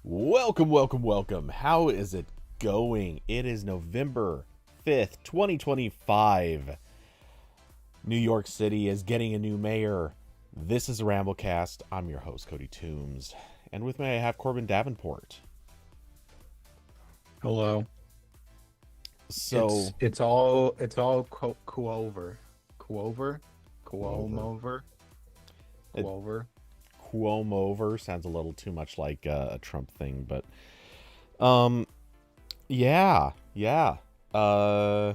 Welcome, welcome, welcome. How is it going? It is November 5th, 2025. New York City is getting a new mayor. This is RambleCast. I'm your host, Cody Toombs. And with me, I have Corbin Davenport. Hello. So, It's all Quover, Quover, Quover. Quomover, It, Quover. Cuomo sounds a little too much like a Trump thing, but um, yeah. Uh,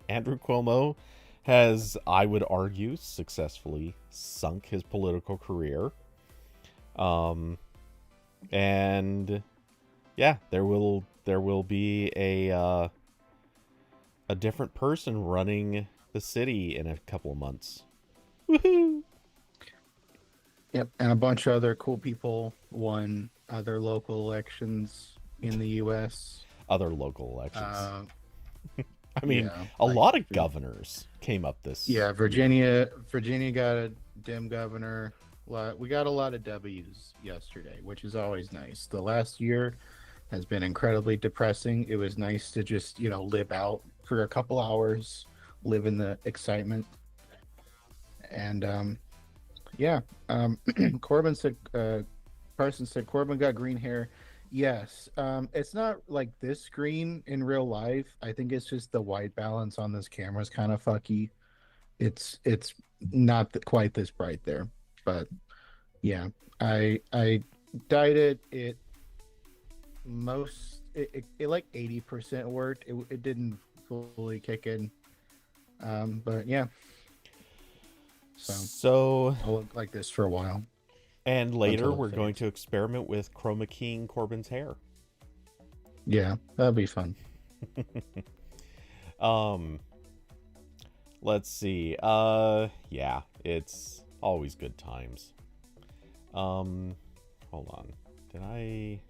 Andrew Cuomo has, I would argue, successfully sunk his political career. Um, and yeah, there will be a different person running the city in a couple of months. Woohoo! Yep, and a bunch of other cool people won other local elections in the U.S. Other local elections. Uh, I mean, yeah, a like lot of governors came up this. yeah, Virginia got a Dem governor. We got a lot of W's yesterday, which is always nice. The last year has been incredibly depressing. It was nice to just live out for a couple hours, live in the excitement, and yeah. Corbin said, Carson said Corbin got green hair. Yes. It's not like this green in real life. I think it's just the white balance on this camera is kind of fucky. It's not quite this bright there, but yeah, I dyed it. It like 80% worked. It didn't fully kick in. But yeah, so So, I'll look like this for a while and later until it we're going fades. to experiment with chroma keying Corbin's hair. Yeah, that'll be fun. Um, let's see. Yeah, it's always good times. Um, hold on. Did I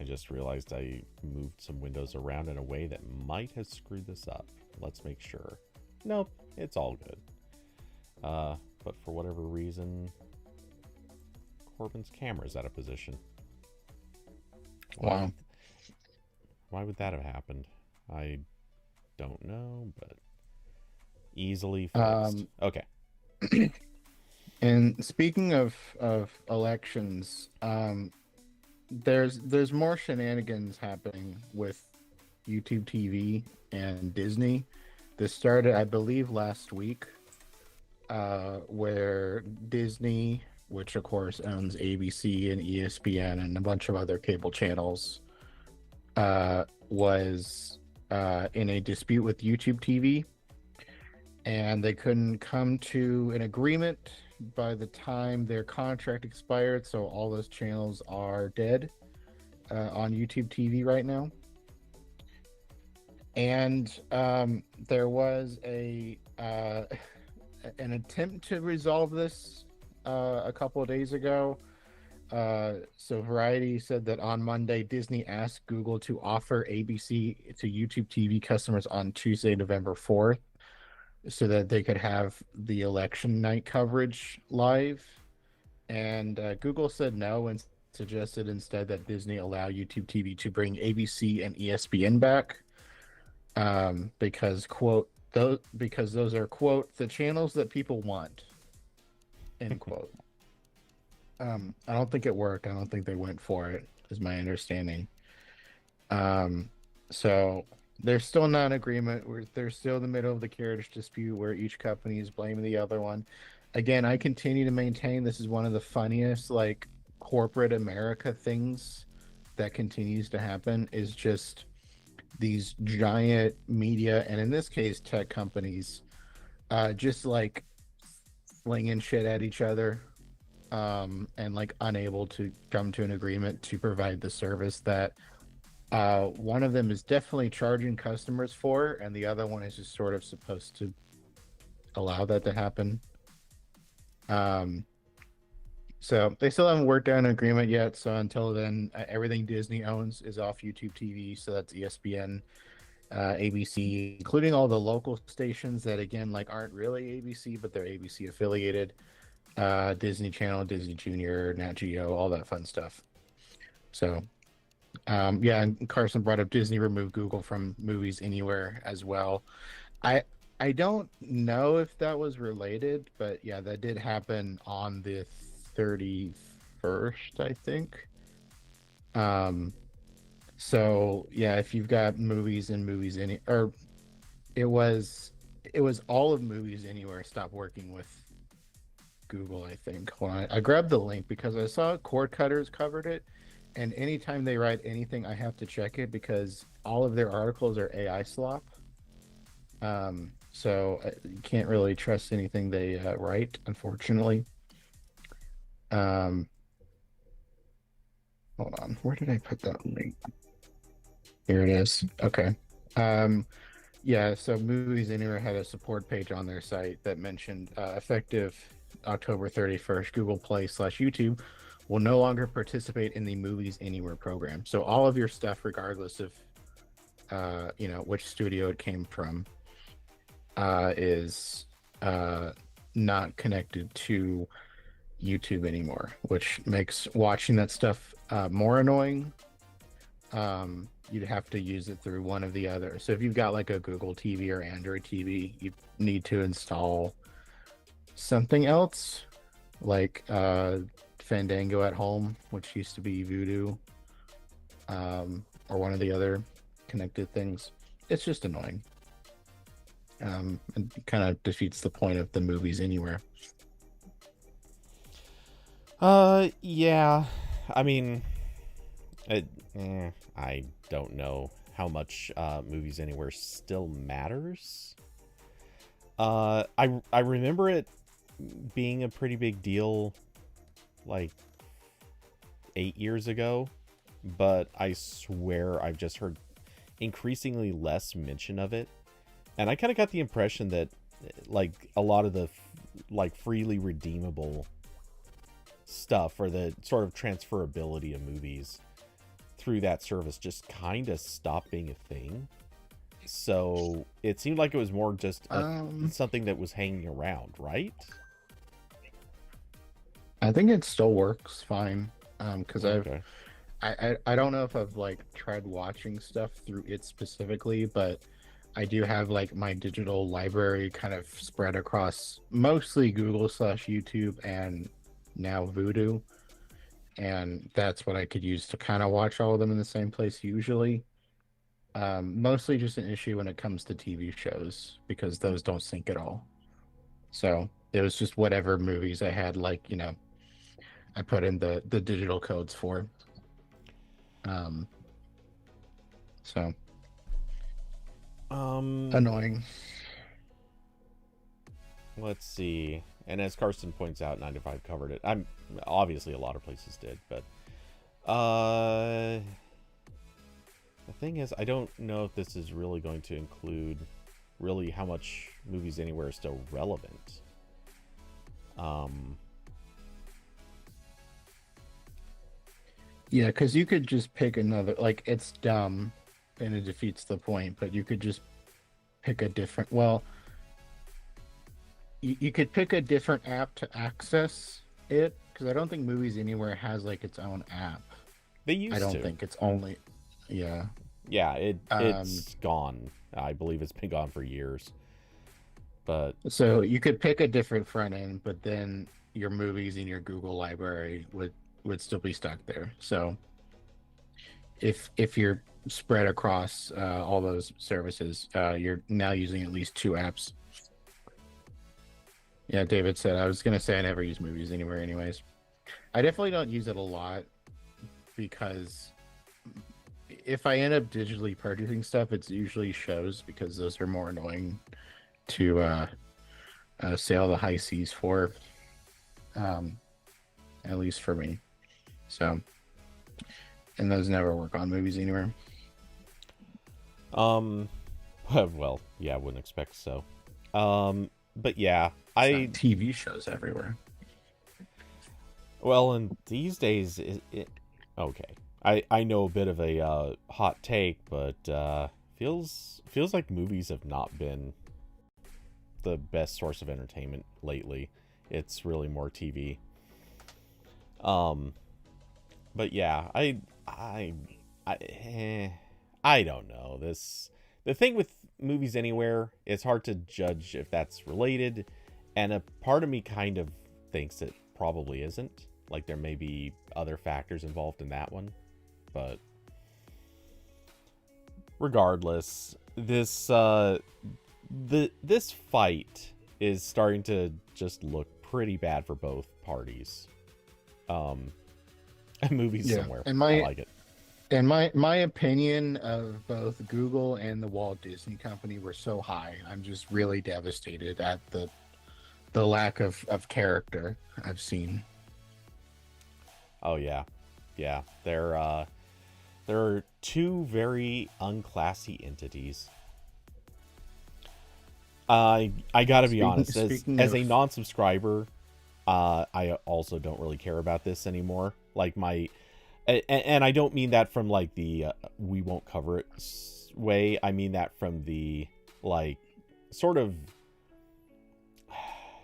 just realized I moved some windows around in a way that might have screwed this up. Let's make sure. Nope, it's all good. But for whatever reason, Corbin's camera's out of position. Why Wow. would why would that have happened? I don't know, but easily fixed. Um, Okay. and speaking of elections, there's more shenanigans happening with YouTube TV and Disney. This started, I believe, last week, where Disney, which of course owns ABC and ESPN and a bunch of other cable channels, was in a dispute with YouTube TV, and they couldn't come to an agreement by the time their contract expired. So all those channels are dead on YouTube TV right now. And there was a an attempt to resolve this a couple of days ago. So Variety said that on Monday, Disney asked Google to offer ABC to YouTube TV customers on Tuesday, November 4th, so that they could have the election night coverage live. And Google said no and suggested instead that Disney allow YouTube TV to bring ABC and ESPN back, because those are quote the channels that people want, end quote. I don't think it worked. I don't think they went for it, is my understanding. Um, so they're still not in agreement. They're still in the middle of the carriage dispute where each company is blaming the other one. Again, I continue to maintain this is one of the funniest, like, corporate America things that continues to happen is just these giant media, and in this case, tech companies, just like slinging shit at each other, and like unable to come to an agreement to provide the service that one of them is definitely charging customers for, and the other one is just sort of supposed to allow that to happen. Um, so they still haven't worked out an agreement yet. So until then, everything Disney owns is off YouTube TV. So that's ESPN, ABC, including all the local stations that again like aren't really ABC, but they're ABC affiliated. Disney Channel, Disney Junior, Nat Geo, all that fun stuff. So yeah, and Carson brought up Disney removed Google from Movies Anywhere as well. I I don't know if that was related, but yeah, that did happen on the 31st, I think. Um, so yeah, if you've got movies and movies any or it was it was all of Movies Anywhere stopped working with Google, I think. Hold on. I grabbed the link because I saw Cord Cutters covered it, and anytime they write anything, I have to check it because all of their articles are AI slop. So you can't really trust anything they write, unfortunately. Um, hold on, where did I put that link? Here it is. Okay. Um, yeah, so Movies Anywhere had a support page on their site that mentioned effective October 31st, Google Play slash YouTube will no longer participate in the Movies Anywhere program. So all of your stuff, regardless of which studio it came from, is not connected to YouTube anymore, which makes watching that stuff more annoying. You'd have to use it through one of the other. So if you've got like a Google TV or Android TV, you need to install something else, like Fandango at Home, which used to be Voodoo, or one of the other connected things. It's just annoying. And kind of defeats the point of the Movies Anywhere. Yeah. I mean, it, I don't know how much Movies Anywhere still matters. I remember it being a pretty big deal like 8 years ago, but I swear I've just heard increasingly less mention of it. And I kind of got the impression that like a lot of the like freely redeemable stuff or the sort of transferability of movies through that service just kind of stopped being a thing. So it seemed like it was more just something that was hanging around, right? I think it still works fine. Because Okay. I don't know if I've like tried watching stuff through it specifically, but I do have like my digital library kind of spread across mostly Google slash YouTube and now Vudu. And that's what I could use to kind of watch all of them in the same place usually. Mostly just an issue when it comes to TV shows because those don't sync at all. So it was just whatever movies I had, like, I put in the digital codes for. Um, so Um, annoying. let's see. And as Karsten points out, 9 to 5 covered it. I'm obviously a lot of places did, but the thing is, I don't know if this is really going to include really how much Movies Anywhere is still relevant. Yeah, because you could just pick another, like, it's dumb and it defeats the point, but you could just pick a different, well, you could pick a different app to access it because I don't think Movies Anywhere has like its own app. They I used don't to. think it's only, yeah. Yeah, Um, it's gone. I believe it's been gone for years. But so you could pick a different front end, but then your movies in your Google library would still be stuck there. So if you're spread across all those services, you're now using at least two apps. Yeah, David said I was gonna say I never use Movies Anywhere anyways. I definitely don't use it a lot because if I end up digitally purchasing stuff, it's usually shows because those are more annoying to sail the high seas for, um, at least for me. So, and those never work on Movies Anywhere. um well, yeah, I wouldn't expect so. But yeah, It's not TV shows everywhere. well, and these days okay. I know a bit of a hot take, but feels like movies have not been the best source of entertainment lately. It's really more TV. Um, but yeah, I I I don't know. The thing with movies anywhere, it's hard to judge if that's related, and a part of me kind of thinks it probably isn't. Like there may be other factors involved in that one, but regardless, this fight is starting to just look pretty bad for both parties. Um, movies Yeah, somewhere. and I my like it. and my opinion of both Google and the Walt Disney Company were so high. I'm just really devastated at the lack of character I've seen. Oh yeah, yeah. There are two very unclassy entities. I gotta be Speaking honest, speaking as of a non-subscriber, I also don't really care about this anymore. Like and I don't mean that from like the we won't cover it way. I mean that from the like sort of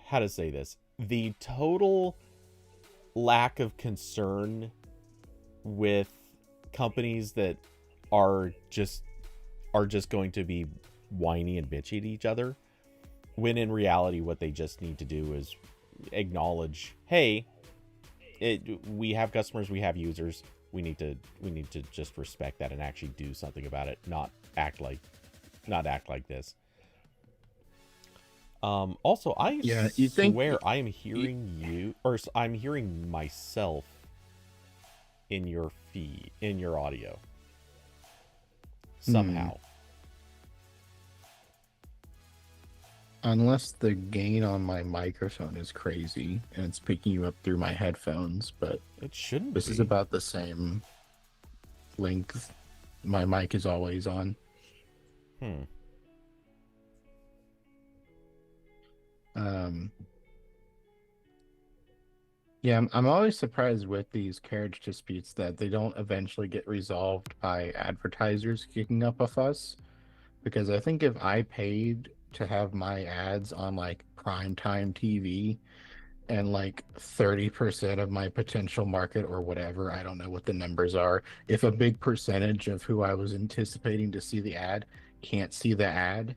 how to say this, the total lack of concern with companies that are just going to be whiny and bitchy to each other, when in reality what they just need to do is acknowledge, hey, we have customers, we have users, we need to just respect that and actually do something about it, not act like this. Also, I yeah, you think swear I am hearing you, or I'm hearing myself in your feed, in your audio hmm, somehow. unless the gain on my microphone is crazy and it's picking you up through my headphones, but It shouldn't this is be. about the same length. My mic is always on. Hmm. Um, yeah, I'm always surprised with these carriage disputes that they don't eventually get resolved by advertisers kicking up a fuss. Because I think if I paid to have my ads on like primetime TV and like 30% of my potential market or whatever, I don't know what the numbers are, if a big percentage of who I was anticipating to see the ad can't see the ad,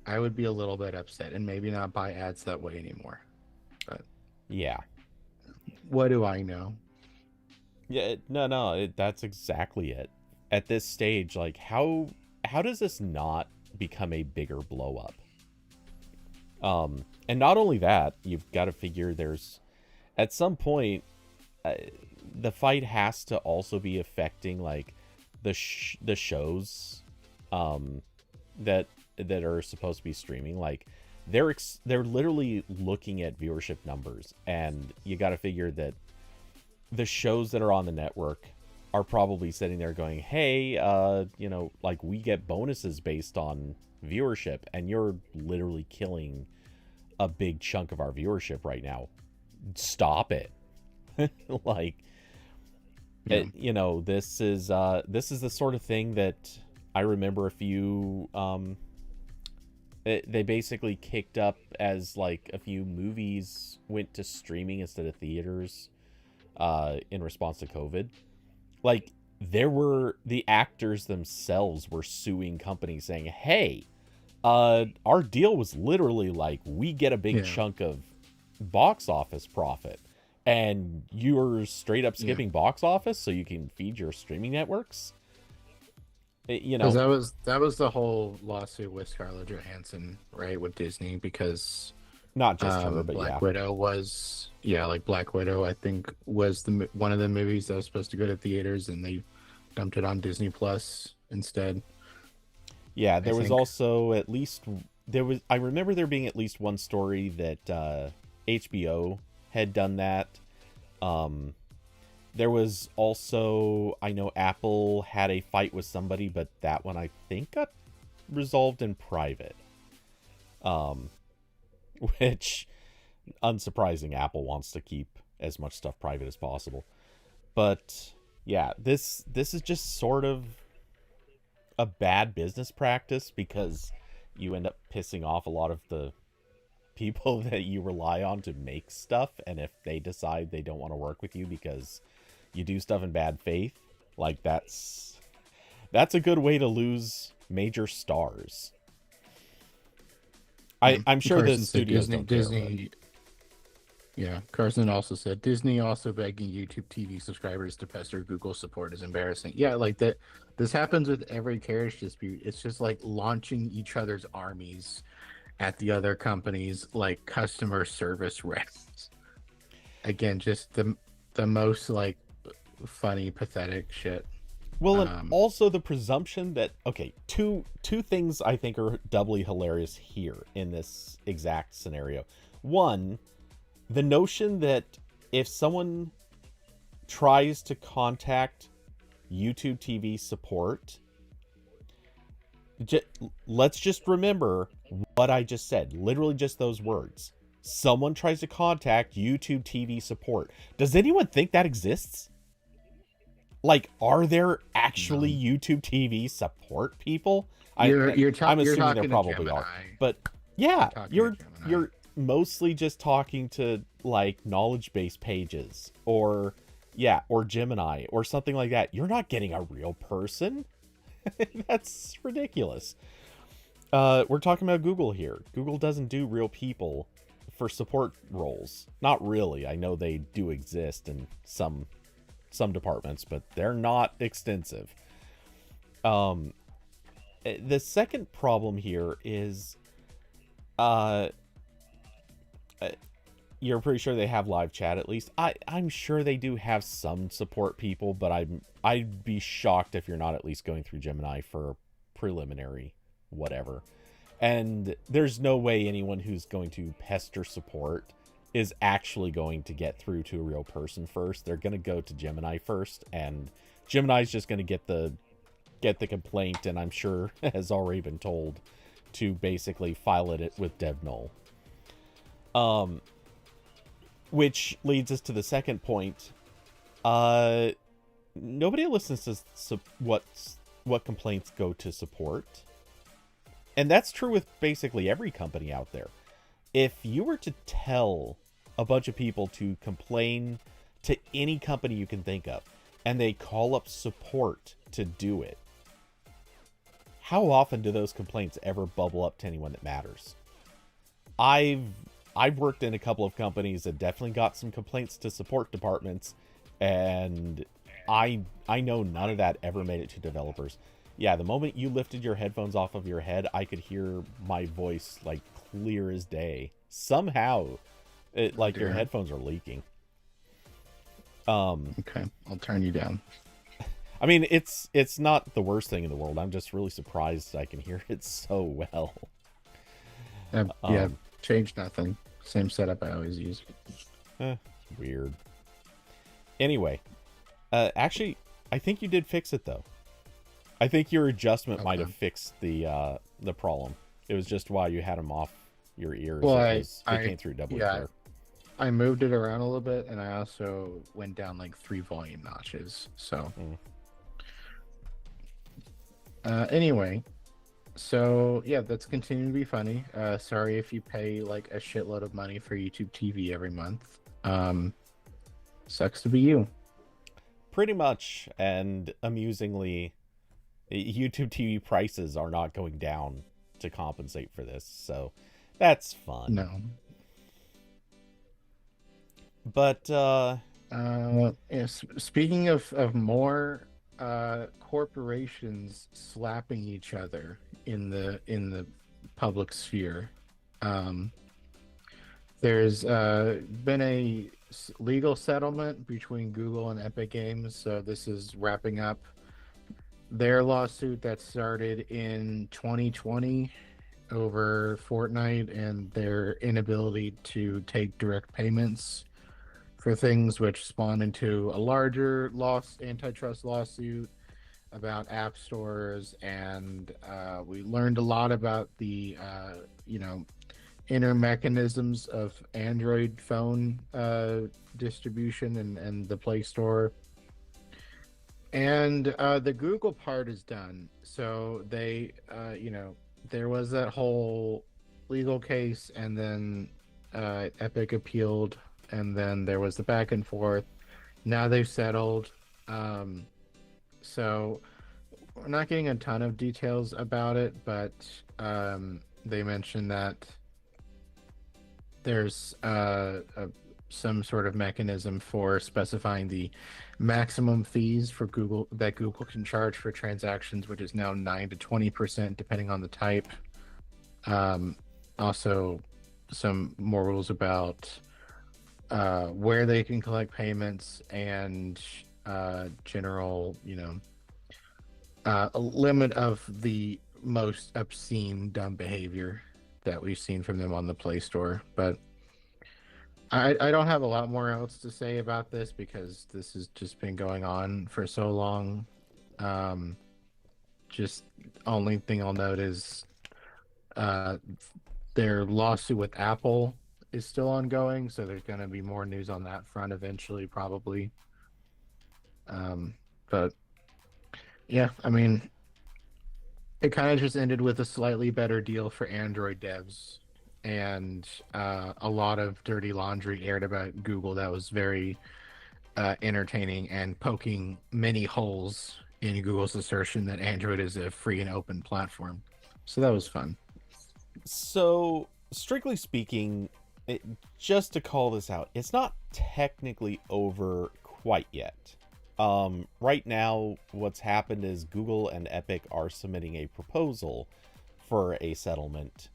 I would be a little bit upset and maybe not buy ads that way anymore. But Yeah. what do I know? Yeah. No. That's exactly it. At this stage, like how does this not become a bigger blow up? And not only that, you've got to figure there's at some point uh, the fight has to also be affecting like the shows um that are supposed to be streaming. Like they're literally looking at viewership numbers, and you got to figure that the shows that are on the network are probably sitting there going, hey, like we get bonuses based on viewership, and you're literally killing a big chunk of our viewership right now. Stop it. Like Yeah. this is the sort of thing that I remember a few they basically kicked up as like a few movies went to streaming instead of theaters in response to COVID. Like there were the actors themselves were suing companies saying, hey, our deal was literally like we get a big Yeah. chunk of box office profit, and you're straight up Yeah. skipping box office so you can feed your streaming networks. You Because know, that was the whole lawsuit with Scarlett Johansson, right, with Disney, because not just her, but yeah, Black Widow was, yeah, like Black Widow, I think was one of the movies that was supposed to go to theaters, and they dumped it on Disney Plus instead. yeah. I There was think. also at least there was. I remember there being at least one story that HBO had done that. Um, There was also, I know Apple had a fight with somebody, but that one I think got resolved in private. Um, which, unsurprising, Apple wants to keep as much stuff private as possible. But yeah, this is just sort of a bad business practice because you end up pissing off a lot of the people that you rely on to make stuff, and if they decide they don't want to work with you because you do stuff in bad faith, Like that's a good way to lose major stars. Yeah. I'm sure the Carson said studios Disney. don't care, but Disney. Yeah, Carson also said Disney also begging YouTube TV subscribers to pester Google support is embarrassing. Yeah, like that. This happens with every carriage dispute. It's just like launching each other's armies at the other companies, like customer service reps. Again, just the most like funny, pathetic shit. well, and Um, also the presumption that okay, two things I think are doubly hilarious here in this exact scenario. One, the notion that if someone tries to contact YouTube TV support, let's just remember what I just said. Literally just those words. Someone tries to contact YouTube TV support. Does anyone think that exists? Like, are there actually no. YouTube TV support people? I'm You're assuming there talking to probably are. Gemini. But yeah, You're talking to you're Gemini. you're mostly just talking to like knowledge base pages or Gemini or something like that. You're not getting a real person. That's ridiculous. We're talking about Google here. Google doesn't do real people for support roles. Not really. I know they do exist in some departments, but they're not extensive. The second problem here is uh you're pretty sure they have live chat at least. I'm sure they do have some support people, but I'd be shocked if you're not at least going through Gemini for preliminary whatever. And there's no way anyone who's going to pester support is actually going to get through to a real person first. They're going to go to Gemini first, and Gemini's just going to get the complaint, and I'm sure has already been told to basically file it with dev null. Which leads us to the second point. Nobody listens to what complaints go to support. And that's true with basically every company out there. If you were to tell a bunch of people to complain to any company you can think of, and they call up support to do it, how often do those complaints ever bubble up to anyone that matters? I've worked in a couple of companies that definitely got some complaints to support departments, and I know none of that ever made it to developers. Yeah, the moment you lifted your headphones off of your head, I could hear my voice like clear as day. Somehow, like your headphones are leaking. Okay, I'll turn you down. I mean, it's not the worst thing in the world. I'm just really surprised I can hear it so well. Yeah, change nothing. Same setup I always use. Weird. Anyway, actually, I think you did fix it though. I think your adjustment might have fixed the problem. It was just while you had them off your ears. Well, it came through doubly clear. I moved it around a little bit, and I also went down like 3 volume notches. So, anyway, so yeah, that's continuing to be funny. Sorry if you pay like a shitload of money for YouTube TV every month. Sucks to be you. Pretty much, and amusingly, YouTube TV prices are not going down to compensate for this, so that's fun. No. But yes, speaking of more corporations slapping each other in the public sphere, there's been a legal settlement between Google and Epic Games. So this is wrapping up their lawsuit that started in 2020 over Fortnite and their inability to take direct payments for things, which spawned into a larger antitrust lawsuit about app stores. And we learned a lot about the inner mechanisms of Android phone distribution and the Play Store. And the Google part is done. So they, there was that whole legal case, and then Epic appealed, and then there was the back and forth. Now they've settled. So we're not getting a ton of details about it, but they mentioned that there's some sort of mechanism for specifying the maximum fees for Google that Google can charge for transactions, which is now 9 to 20% depending on the type. Um, Also, some more rules about where they can collect payments and general, a limit of the most obscene dumb behavior that we've seen from them on the Play Store. But I don't have a lot more else to say about this because this has just been going on for so long. Um, just only thing I'll note is uh, their lawsuit with Apple is still ongoing, so there's going to be more news on that front eventually, probably. Um, but yeah, I mean, it kind of just ended with a slightly better deal for Android devs, and a lot of dirty laundry aired about Google that was very entertaining and poking many holes in Google's assertion that Android is a free and open platform. So that was fun. So, strictly speaking, just to call this out, it's not technically over quite yet. Right now, what's happened is Google and Epic are submitting a proposal for a settlement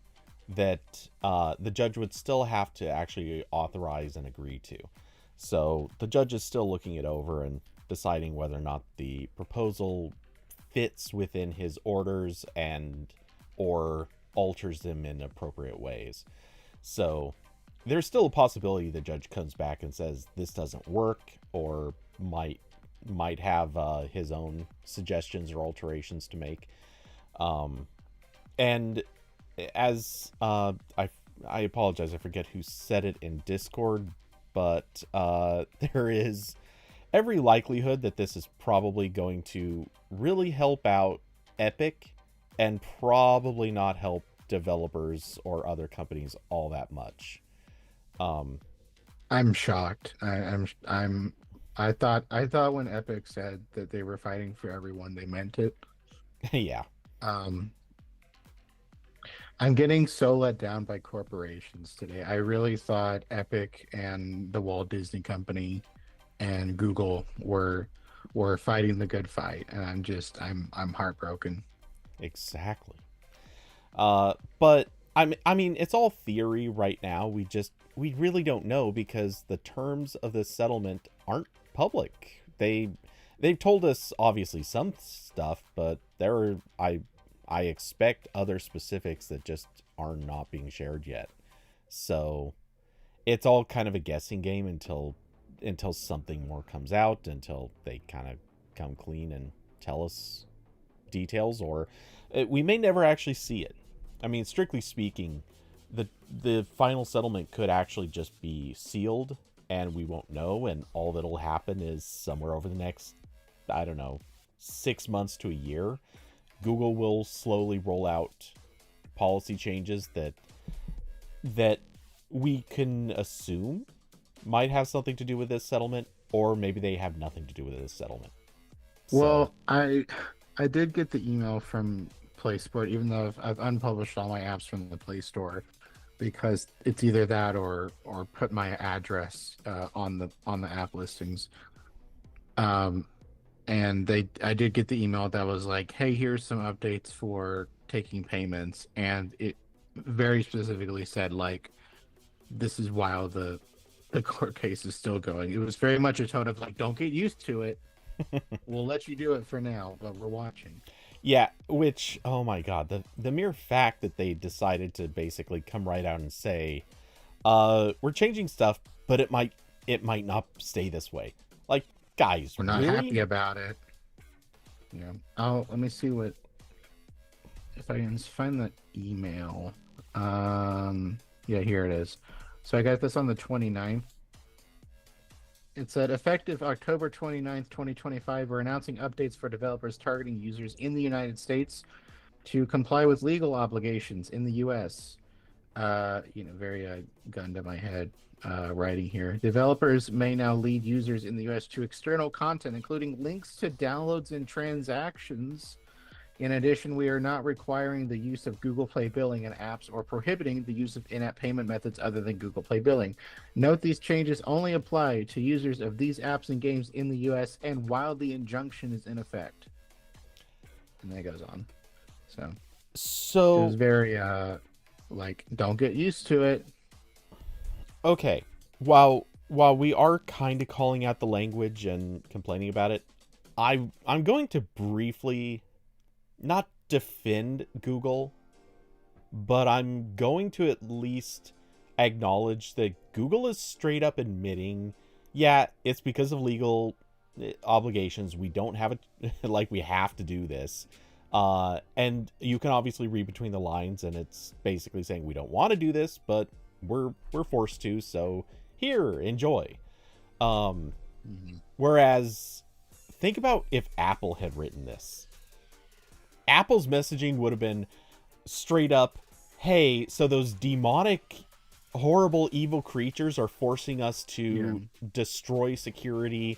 that the judge would still have to actually authorize and agree to. So the judge is still looking it over and deciding whether or not the proposal fits within his orders and or alters them in appropriate ways. So there's still a possibility the judge comes back and says this doesn't work, or might have his own suggestions or alterations to make. And as I apologize, I forget who said it in Discord, but there is every likelihood that this is probably going to really help out Epic and probably not help developers or other companies all that much. I'm shocked. I thought when Epic said that they were fighting for everyone, they meant it. Yeah. Um, I'm getting so let down by corporations today. I really thought Epic and the Walt Disney Company and Google were fighting the good fight, and I'm heartbroken. Exactly. But I mean, it's all theory right now. We really don't know because the terms of this settlement aren't public. They've told us obviously some stuff, but I expect other specifics that just are not being shared yet. So it's all kind of a guessing game until something more comes out, until they kind of come clean and tell us details, or we may never actually see it. I mean, strictly speaking, the final settlement could actually just be sealed and we won't know, and all that'll happen is somewhere over the next, I don't know, 6 months to a year, Google will slowly roll out policy changes that we can assume might have something to do with this settlement, or maybe they have nothing to do with this settlement. So, Well, I did get the email from PlaySport, even though I've unpublished all my apps from the Play Store, because it's either that or put my address on the app listings. Um, and I did get the email that was like, "Hey, here's some updates for taking payments," and it very specifically said like, "This is while the court case is still going." It was very much a tone of like, "Don't get used to it. We'll let you do it for now, but we're watching." yeah, which, oh my god, the mere fact that they decided to basically come right out and say, we're changing stuff, but it might not stay this way. Like, guys, We're not really? happy about it. Yeah. Oh, let me see what if I can find the email. Yeah, here it is. So I got this on the 29th. It said, effective October 29th, 2025, we're announcing updates for developers targeting users in the United States to comply with legal obligations in the US. very gun to my head writing here. Developers may now lead users in the US to external content, including links to downloads and transactions. In addition, we are not requiring the use of Google Play billing in apps or prohibiting the use of in-app payment methods other than Google Play billing. Note these changes only apply to users of these apps and games in the US and while the injunction is in effect. And that goes on. So it was very don't get used to it. Okay. While we are kind of calling out the language and complaining about it, I'm going to briefly not defend Google, but I'm going to at least acknowledge that Google is straight up admitting, yeah, it's because of legal obligations. We don't have it, like, we have to do this. And you can obviously read between the lines, and it's basically saying we don't want to do this, but we're forced to, so here, enjoy. Whereas, think about if Apple had written this. Apple's messaging would have been straight up, hey, so those demonic, horrible, evil creatures are forcing us to destroy security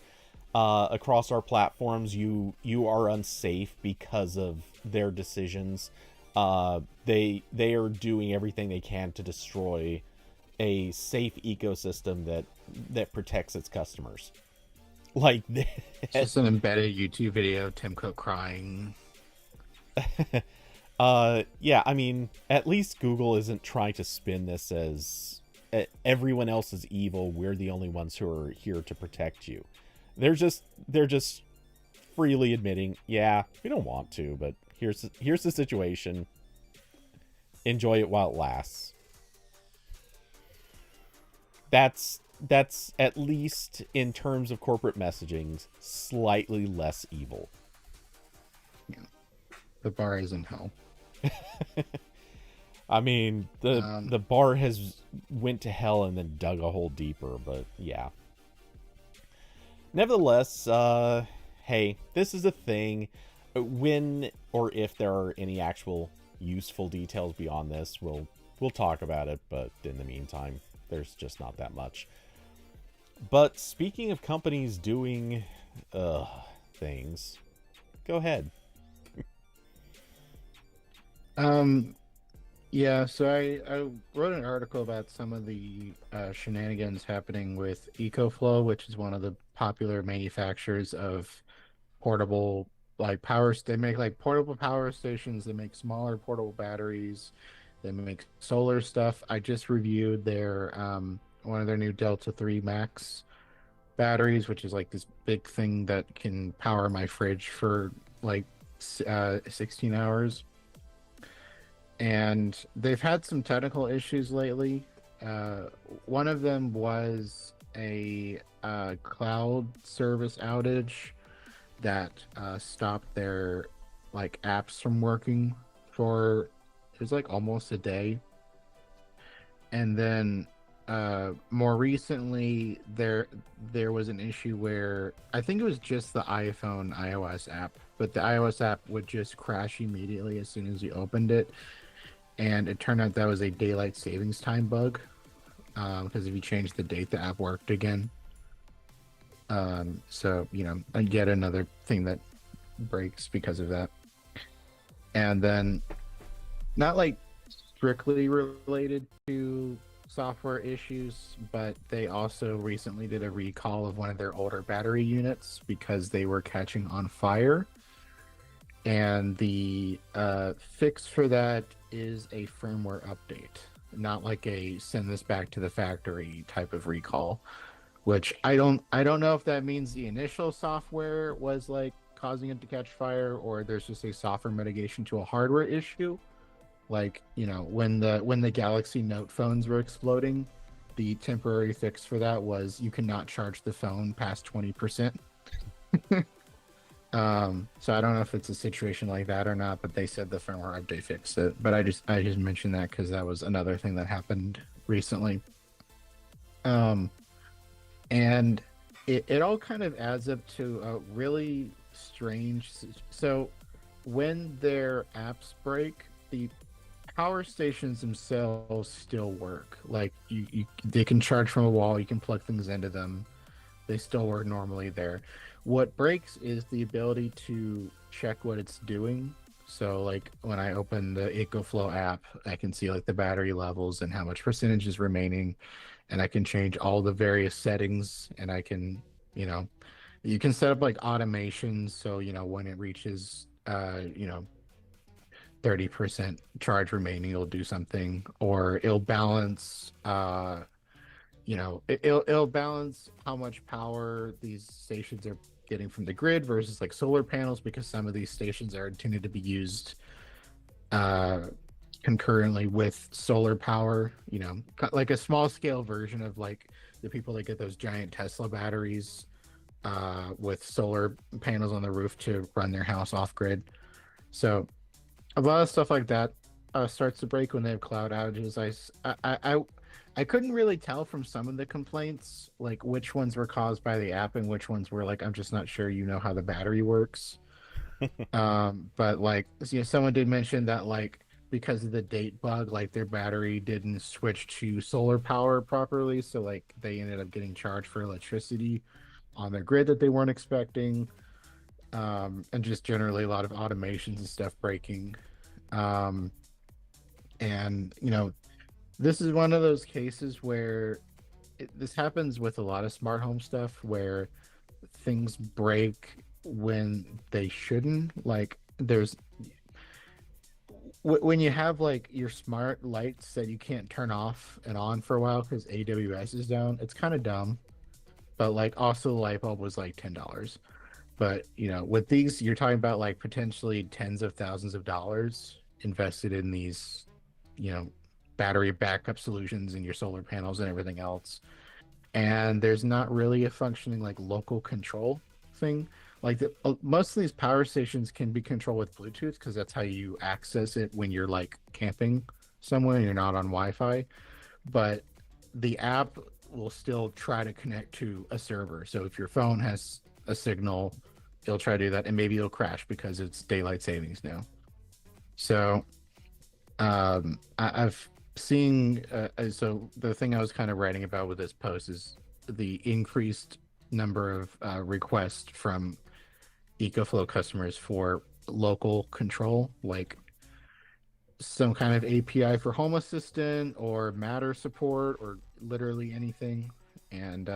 across our platforms. You are unsafe because of their decisions. They are doing everything they can to destroy a safe ecosystem that protects its customers. Like, it's just an embedded YouTube video, Tim Cook crying. Yeah, I mean, at least Google isn't trying to spin this as everyone else is evil, we're the only ones who are here to protect you. They're just freely admitting, yeah, we don't want to, but here's the situation. Enjoy it while it lasts. That's at least in terms of corporate messaging slightly less evil. Yeah. The bar is in hell. I mean, the bar has went to hell and then dug a hole deeper, but yeah. Nevertheless, hey, this is a thing. When or if there are any actual useful details beyond this, we'll talk about it, but in the meantime, there's just not that much. But speaking of companies doing things, go ahead. Yeah, so I wrote an article about some of the shenanigans happening with EcoFlow, which is one of the popular manufacturers of portable they make like portable power stations. They make smaller portable batteries. They make solar stuff. I just reviewed their one of their new Delta 3 Max batteries, which is like this big thing that can power my fridge for like 16 hours. And they've had some technical issues lately. One of them was a cloud service outage that stopped their apps from working for it was like almost a day. And then more recently there was an issue where I think it was just the iPhone iOS app, but the iOS app would just crash immediately as soon as you opened it. And it turned out that was a daylight savings time bug, because if you change the date, the app worked again. So, yet another thing that breaks because of that. And then, not strictly related to software issues, but they also recently did a recall of one of their older battery units because they were catching on fire. And the fix for that is a firmware update, not like a send this back to the factory type of recall, which I don't know if that means the initial software was causing it to catch fire, or there's just a software mitigation to a hardware issue. When the Galaxy Note phones were exploding, the temporary fix for that was you cannot charge the phone past 20%. So I don't know if it's a situation like that or not, but they said the firmware update fixed it. But I just mentioned that because that was another thing that happened recently. And it all kind of adds up to a really strange. So when their apps break, the power stations themselves still work. Like they can charge from a wall. You can plug things into them. They still work normally there. What breaks is the ability to check what it's doing. So like when I open the EcoFlow app, I can see like the battery levels and how much percentage is remaining, and I can change all the various settings, and I can, you know, you can set up like automations. So, when it reaches 30% charge remaining, it'll do something, or it'll balance it'll balance how much power these stations are getting from the grid versus like solar panels, because some of these stations are intended to be used uh concurrently with solar power, like a small scale version of like the people that get those giant Tesla batteries with solar panels on the roof to run their house off grid. So a lot of stuff like that starts to break when they have cloud outages. I couldn't really tell from some of the complaints like which ones were caused by the app and which ones were like, I'm just not sure how the battery works. But like, someone did mention that like because of the date bug, like their battery didn't switch to solar power properly, so like they ended up getting charged for electricity on their grid that they weren't expecting. And just generally a lot of automations and stuff breaking. Um, and this is one of those cases where this happens with a lot of smart home stuff where things break when they shouldn't. Like there's when you have like your smart lights that you can't turn off and on for a while because AWS is down, it's kind of dumb. But like also the light bulb was like $10. But with these, you're talking about like potentially tens of thousands of dollars invested in these, you know, battery backup solutions and your solar panels and everything else. And there's not really a functioning like local control thing. Like most of these power stations can be controlled with Bluetooth because that's how you access it when you're like camping somewhere and you're not on Wi-Fi. But the app will still try to connect to a server. So if your phone has a signal, it'll try to do that, and maybe it'll crash because it's daylight savings now. So I've seen. So the thing I was kind of writing about with this post is the increased number of requests from EcoFlow customers for local control, like some kind of API for Home Assistant or Matter support or literally anything. And they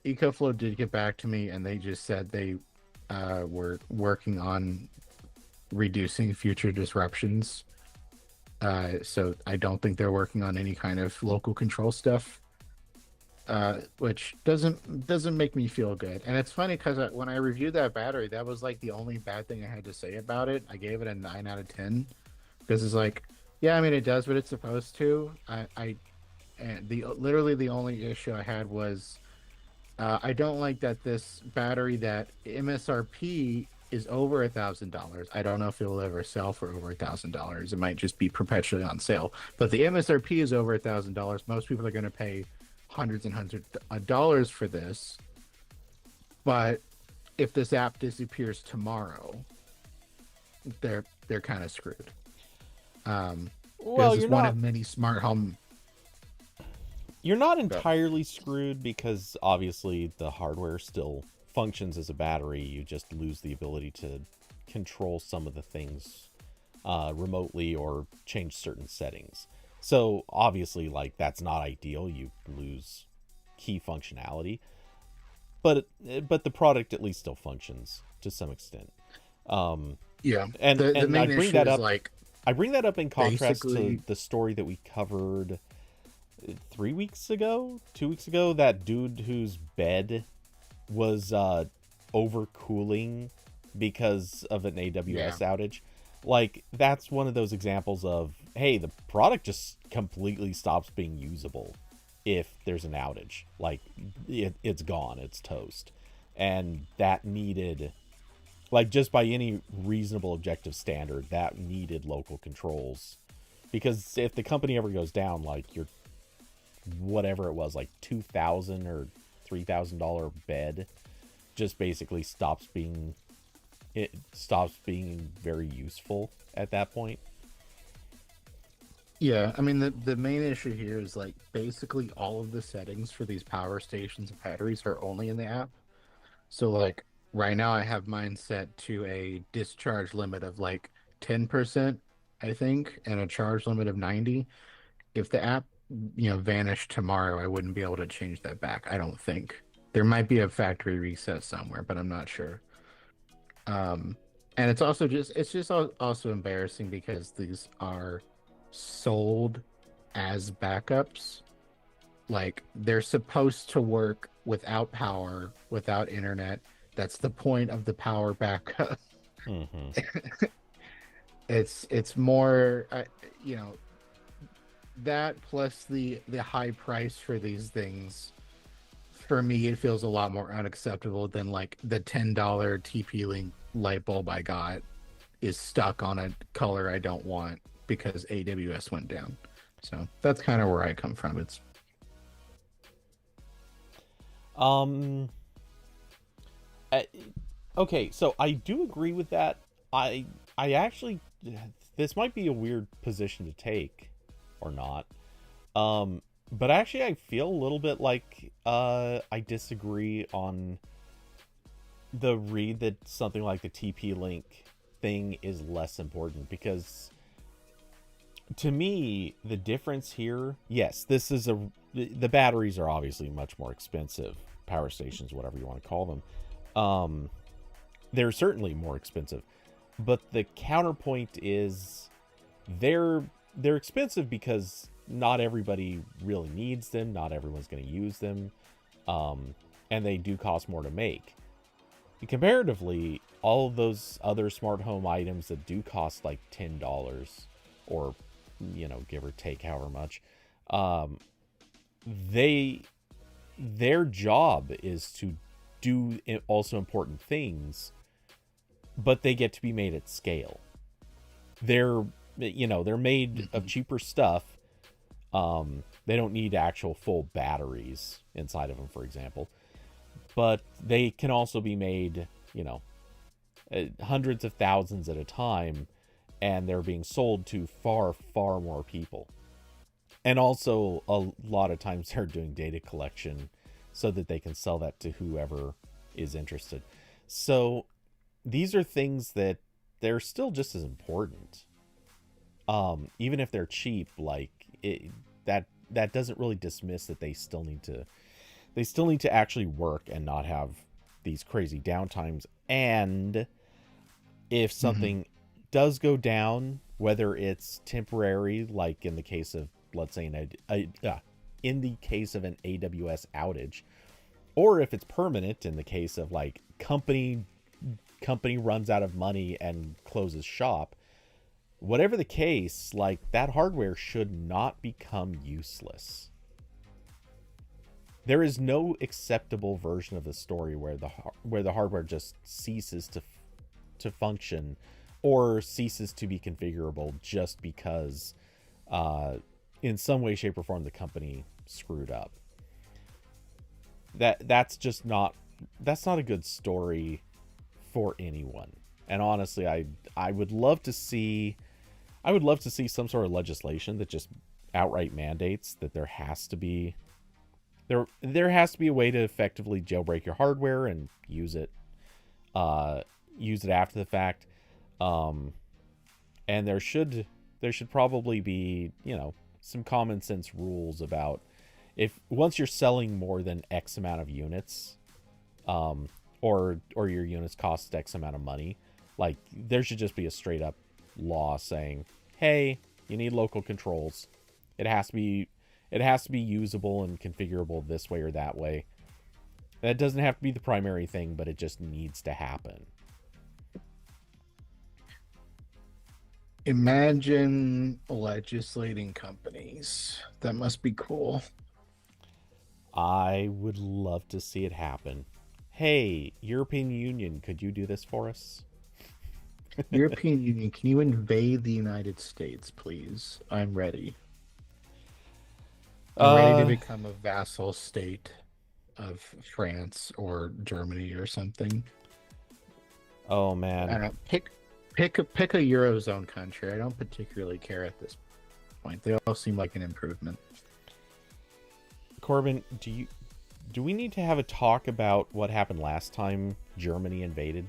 EcoFlow did get back to me, and they just said they were working on reducing future disruptions. So I don't think they're working on any kind of local control stuff, which doesn't make me feel good. And it's funny because when I reviewed that battery, that was like the only bad thing I had to say about it. I gave it a 9 out of 10 because it's like, yeah, I mean it does what it's supposed to. I and the literally the only issue I had was I don't like that this battery that MSRP is over $1,000. I don't know if it will ever sell for over $1,000. It might just be perpetually on sale. But the MSRP is over $1,000. Most people are going to pay hundreds and hundreds of dollars for this. But if this app disappears tomorrow, they're kind of screwed. Well, Because it's one of many smart home. you're not entirely screwed because obviously the hardware still functions as a battery. You just lose the ability to control some of the things remotely or change certain settings. So obviously, like that's not ideal. You lose key functionality, but the product at least still functions to some extent. Um, Yeah, and the and I main bring issue that is up. like I bring that up in contrast to basically. the story that we covered 3 weeks ago, 2 weeks ago. That dude whose bed was overcooling because of an Yeah. AWS outage. Like that's one of those examples of hey, the product just completely stops being usable if there's an outage. Like it's gone, it's toast, and that needed like just by any reasonable objective standard that needed local controls because if the company ever goes down, like your whatever it was, like 2,000 or $3,000 bed just basically stops being it stops being very useful at that point. Yeah, I mean the main issue here is like basically all of the settings for these power stations and batteries are only in the app. So like right now I have mine set to a discharge limit of like 10%, I think, and a charge limit of 90. If the app, vanished tomorrow, I wouldn't be able to change that back, I don't think. There might be a factory reset somewhere, but I'm not sure. Um, and it's also embarrassing because these are sold as backups. Like they're supposed to work without power, without internet. That's the point of the power backup. Mm-hmm. It's more, that plus the high price for these things. For me, it feels a lot more unacceptable than like the $10 TP-Link light bulb I got is stuck on a color I don't want because AWS went down. So that's kind of where I come from. It's Um. uh, okay, so I do agree with that. I actually, this might be a weird position to take, or not. But actually, I feel a little bit like I disagree on the read that something like the TP Link thing is less important, because to me the difference here, yes, this is the batteries are obviously much more expensive, power stations, whatever you want to call them. They're certainly more expensive, but the counterpoint is they're they're expensive because not everybody really needs them, not everyone's going to use them, and they do cost more to make. Comparatively, all of those other smart home items that do cost like $10, or give or take however much, um, they their job is to do also important things, but they get to be made at scale. They're made of cheaper stuff. They don't need actual full batteries inside of them, for example, but they can also be made, hundreds of thousands at a time, and they're being sold to far, far more people. And also, a lot of times they're doing data collection so that they can sell that to whoever is interested. So these are things that they're still just as important. Even if they're cheap, like that doesn't really dismiss that they still need to actually work and not have these crazy downtimes. And if Mhm. something does go down, whether it's temporary, like in the case of, let's say, in the case of an AWS outage, or if it's permanent in the case of like company runs out of money and closes shop, whatever the case, like that hardware should not become useless. There is no acceptable version of the story where the hardware just ceases to function or ceases to be configurable just because uh, in some way, shape, or form the company screwed up. That's not a good story for anyone. And honestly, I would love to see some sort of legislation that just outright mandates that there has to be a way to effectively jailbreak your hardware and uh use it after the fact. Um and there should probably be, some common sense rules about, if once you're selling more than X amount of units, um or your units cost X amount of money, like there should just be a straight up law saying, hey, you need local controls. It has to be it has to be usable and configurable this way or that way. That doesn't have to be the primary thing, but it just needs to happen. Imagine legislating companies. That must be cool. I would love to see it happen. Hey, European Union, could you do this for us? European Union, can you invade the United States, please? I'm ready. I'm ready to Uh, become a vassal state of France or Germany or something. Oh I man, don't pick a Eurozone country. I don't particularly care at this point. They all seem like an improvement. Corbin, do we need to have a talk about what happened last time Germany invaded?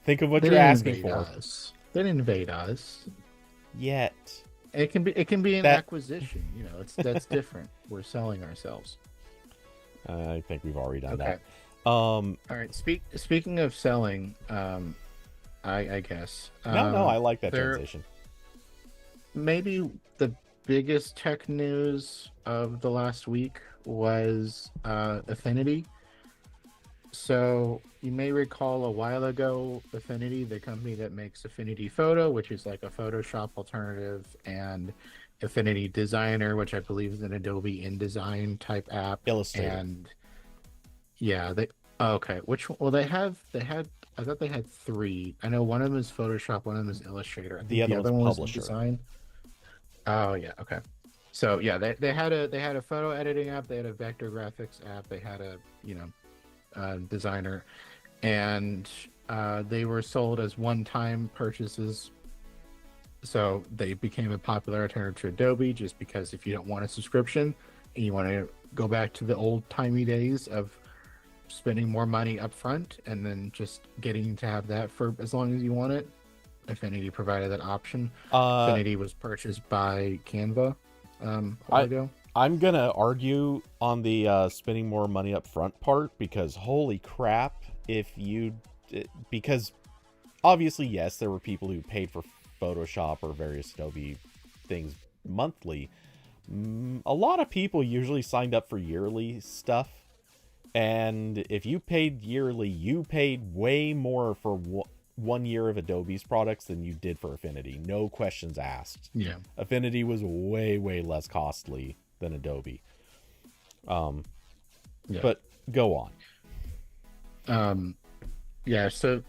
Think of what They you're didn't asking invade for. us. They didn't invade us. Yet It can be an that acquisition. That's different. We're selling ourselves. I think we've already done Okay. that. Um, All right. Speaking of selling, I guess no, I like that there transition. maybe the biggest tech news of the last week was Affinity. So you may recall a while ago, Affinity, the company that makes Affinity Photo, which is like a Photoshop alternative, and Affinity Designer, which I believe is an Adobe InDesign type app. Illustrator. And yeah, okay. Well, they had I thought they had three. I know one of them is Photoshop, one of them is Illustrator. I The think other the one's other one was Publisher. InDesign. Oh yeah, okay. So yeah, they had a photo editing app, they had a vector graphics app, they had a designer, and they were sold as one-time purchases. So they became a popular alternative to Adobe, just because if you don't want a subscription and you want to go back to the old-timey days of spending more money up front and then just getting to have that for as long as you want it, Affinity provided that option. Uh, Affinity was purchased by Canva a while I ago. I'm gonna argue on the spending more money up front part because holy crap, if you because obviously yes, there were people who paid for Photoshop or various Adobe things monthly. A lot of people usually signed up for yearly stuff. And if you paid yearly, you paid way more for 1 year of Adobe's products than you did for Affinity. No questions asked. Yeah, Affinity was way, way less costly than Adobe. Um, yeah, but go on. um, yeah. So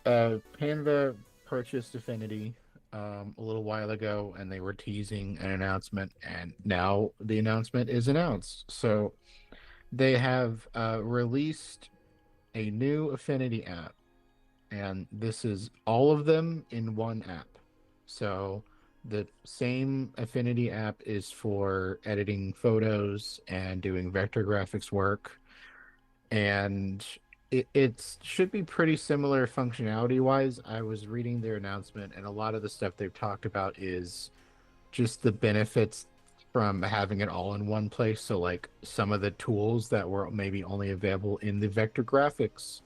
Canva purchased Affinity a little while ago, and they were teasing an announcement, and now the announcement is announced. So they have released a new Affinity app, and this is all of them in one app. So the same Affinity app is for editing photos and doing vector graphics work, and it should be pretty similar functionality wise. I was reading their announcement, and a lot of the stuff they've talked about is just the benefits from having it all in one place. So, like some of the tools that were maybe only available in the vector graphics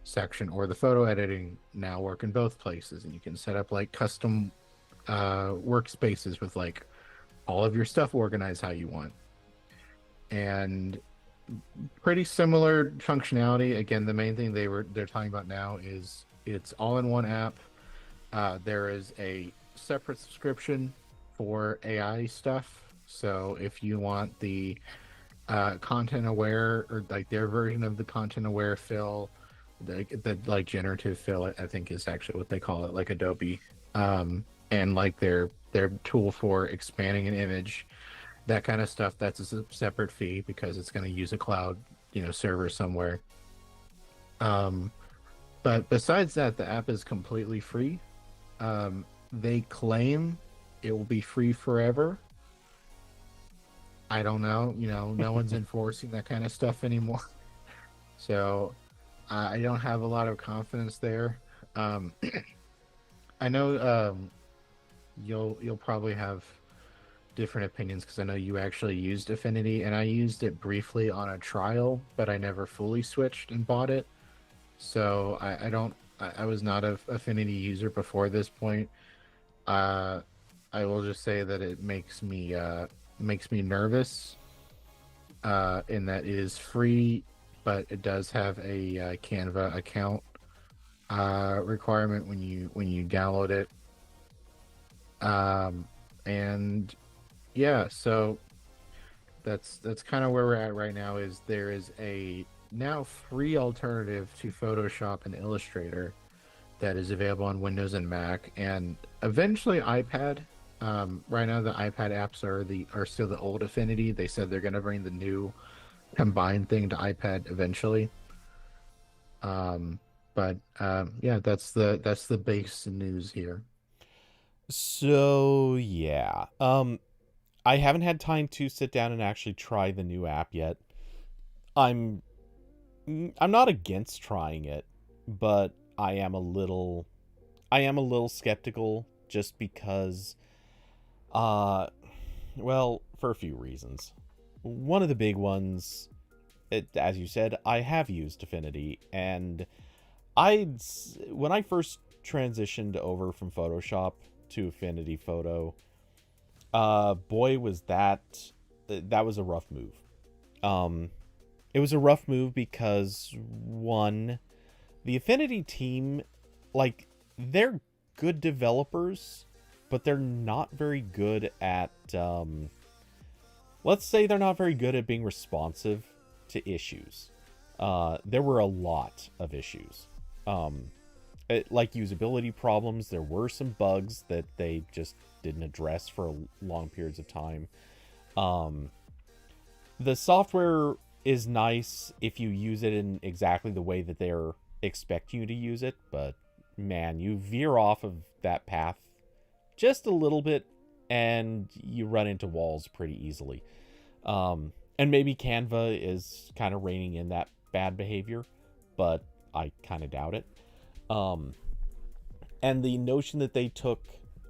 section or the photo editing now work in both places, and you can set up like custom workspaces with like all of your stuff organized how you want. And pretty similar functionality. Again, the main thing they're talking about now is it's all in one app. There is a separate subscription for AI stuff. So if you want the content aware, or like their version of the content aware fill, the like generative fill, I think is actually what they call it, like Adobe, and like their tool for expanding an image, that kind of stuff. That's a separate fee because it's going to use a cloud, server somewhere. Um, but besides that, the app is completely free. They claim it will be free forever. I don't know. No one's enforcing that kind of stuff anymore. So I don't have a lot of confidence there. Um, I know you'll probably have different opinions because I know you actually used Affinity, and I used it briefly on a trial, but I never fully switched and bought it. So I don't. I was not a Affinity user before this point. Uh, I will just say that it makes me nervous. In that it is free, but it does have a Canva account requirement when you download it. Um, and yeah, so that's kind of where we're at right now. Is there is a now free alternative to Photoshop and Illustrator that is available on Windows and Mac, and eventually iPad. Right now, the iPad apps are still the old Affinity. They said they're going to bring the new combined thing to iPad eventually. But that's the base news here. So yeah, I haven't had time to sit down and actually try the new app yet. I'm I'm not against trying it, but I am a little skeptical just because uh well, for a few reasons. One of the big ones, as you said, I have used Affinity, and when I first transitioned over from Photoshop to Affinity Photo, boy was that was a rough move. Um it was a rough move because one, the Affinity team, like, they're good developers, but they're not very good at let's say they're not very good at being responsive to issues. There were a lot of issues. Like usability problems, there were some bugs that they just didn't address for long periods of time. Um, the software is nice if you use it in exactly the way that they're expecting you to use it, but man, you veer off of that path just a little bit and you run into walls pretty easily. And maybe Canva is kind of reining in that bad behavior, but I kind of doubt it. Um, and the notion that they took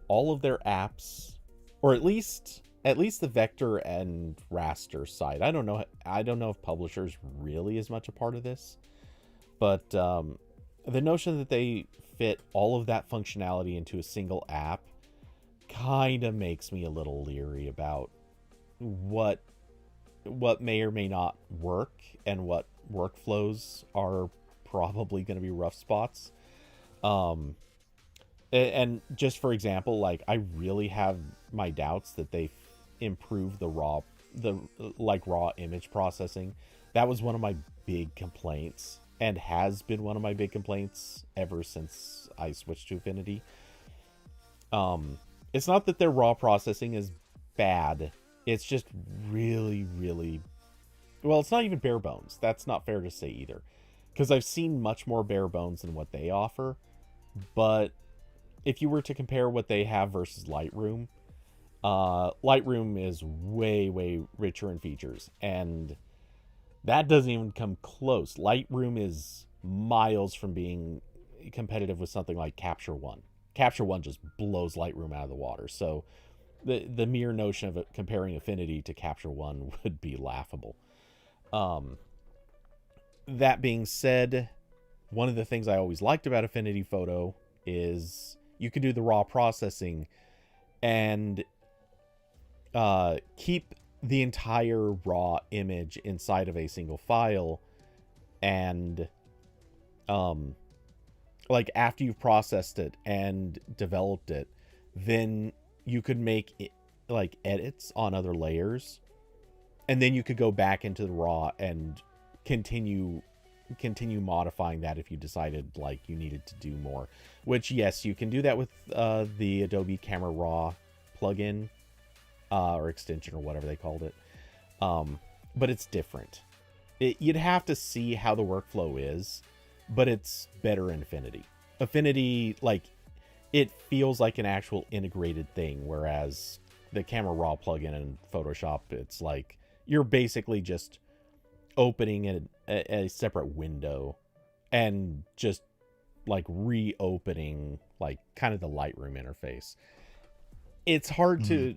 all of their apps, or at least the vector and raster side. I don't know if publishers really is much a part of this, but the notion that they fit all of that functionality into a single app kind of makes me a little leery about what may or may not work and what workflows are probably going to be rough spots. Um, and just for example, like, I really have my doubts that they improved the raw image processing. That was one of my big complaints, and has been one of my big complaints ever since I switched to Affinity. It's not that their raw processing is bad. It's just really, really, well, it's not even bare bones. That's not fair to say either, because I've seen much more bare bones than what they offer. But if you were to compare what they have versus Lightroom, Lightroom is way, way richer in features, and that doesn't even come close. Lightroom is miles from being competitive with something like Capture One. Capture One just blows Lightroom out of the water. So the mere notion of it, comparing Affinity to Capture One, would be laughable. Um, that being said, one of the things I always liked about Affinity Photo is you can do the raw processing and keep the entire raw image inside of a single file, and like, after you've processed it and developed it, then you could make it, like, edits on other layers, and then you could go back into the raw and continue modifying that if you decided like you needed to do more. Which, yes, you can do that with the Adobe Camera Raw plugin, or extension, or whatever they called it. But it's different. You'd have to see how the workflow is, but it's better in Affinity. Affinity, like, it feels like an actual integrated thing, whereas the Camera Raw plugin in Photoshop, it's like you're basically just opening a separate window and just like reopening, like, kind of the Lightroom interface. It's hard to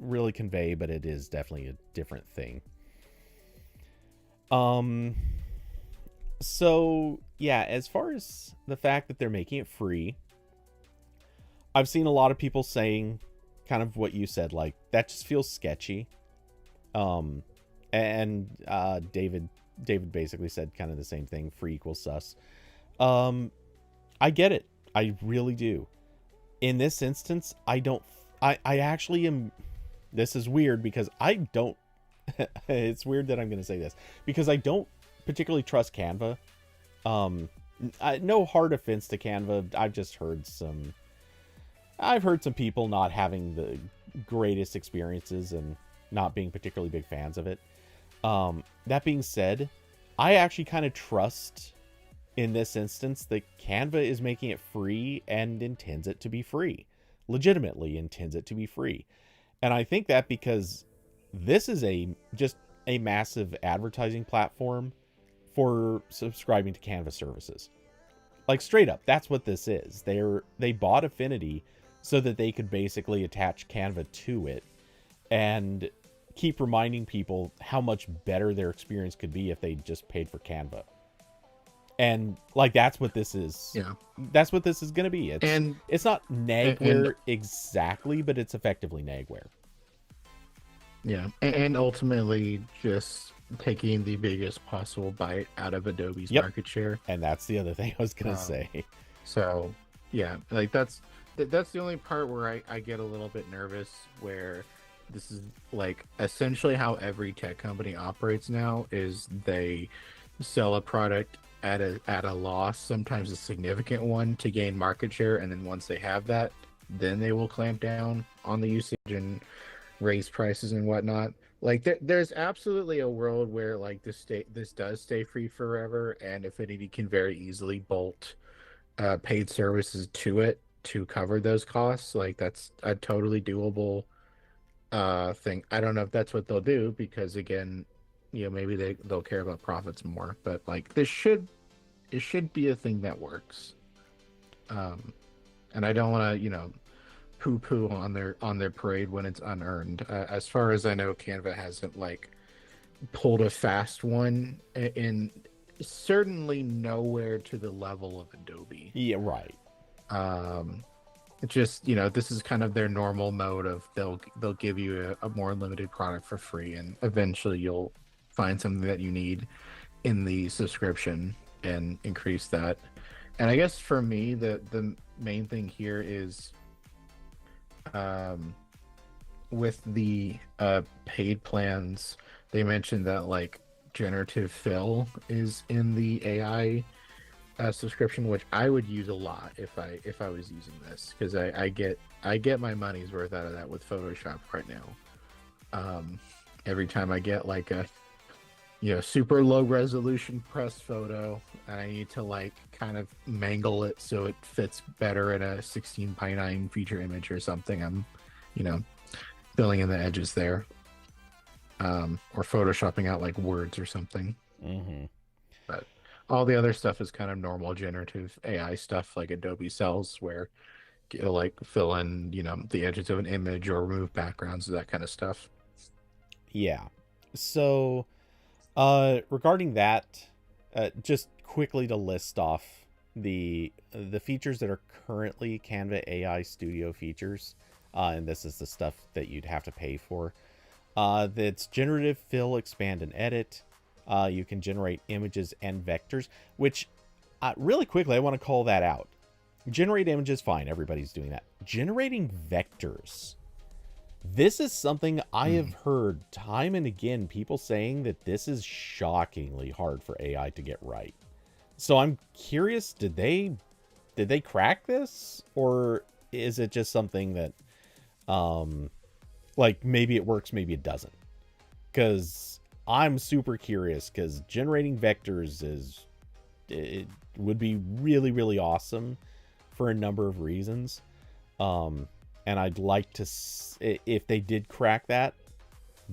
really convey, but it is definitely a different thing. So yeah, as far as the fact that they're making it free, I've seen a lot of people saying kind of what you said, like, that just feels sketchy. And David basically said kind of the same thing, free equals sus. I get it. I really do. In this instance, I actually am, this is weird because I don't it's weird that I'm going to say this, because I don't particularly trust Canva. No hard offense to Canva. I've heard some people not having the greatest experiences and not being particularly big fans of it. That being said, I actually kind of trust in this instance that Canva is making it free and intends it to be free. Legitimately intends it to be free. And I think that because this is just a massive advertising platform for subscribing to Canva services. Like straight up, that's what this is. They bought Affinity so that they could basically attach Canva to it and keep reminding people how much better their experience could be if they just paid for Canva. And like that's what this is. Yeah. That's what this is going to be. It's not nagware and exactly, but it's effectively nagware. yeah, and ultimately just taking the biggest possible bite out of Adobe's market share. And that's the other thing I was going to say. So, yeah, like that's the only part where I get a little bit nervous, where this is like essentially how every tech company operates now is they sell a product at a loss, sometimes a significant one, to gain market share, and then once they have that, then they will clamp down on the usage and raise prices and whatnot. Like there's absolutely a world where like this does stay free forever, and Affinity can very easily bolt paid services to it to cover those costs. Like that's a totally doable thing. I don't know if that's what they'll do, because again, maybe they'll care about profits more, but like it should be a thing that works. And I don't want to poo-poo on their parade when it's unearned. As far as I know, Canva hasn't like pulled a fast one, in certainly nowhere to the level of Adobe. Yeah, right. It's just, this is kind of their normal mode of they'll give you a more limited product for free, and eventually you'll find something that you need in the subscription and increase that. And I guess for me, the main thing here is with the paid plans, they mentioned that like generative fill is in the AI subscription, which I would use a lot if I was using this, because I get my money's worth out of that with Photoshop right now. Every time I get like a super low resolution press photo, and I need to like kind of mangle it so it fits better in a 16:9 feature image or something, I'm filling in the edges there, or photoshopping out like words or something. But all the other stuff is kind of normal generative AI stuff like Adobe sells, where it'll like fill in the edges of an image or remove backgrounds, that kind of stuff. Yeah. So regarding that, just quickly to list off the features that are currently Canva AI Studio features, and this is the stuff that you'd have to pay for. That's generative fill, expand, and edit. You can generate images and vectors, which really quickly, I want to call that out. Generate images, fine, everybody's doing that. Generating vectors. This is something I have heard time and again, people saying that this is shockingly hard for AI to get right. So I'm curious, did they crack this, or is it just something that like maybe it works, maybe it doesn't? Because I'm super curious, because generating vectors it would be really, really awesome for a number of reasons. And I'd like to, if they did crack that,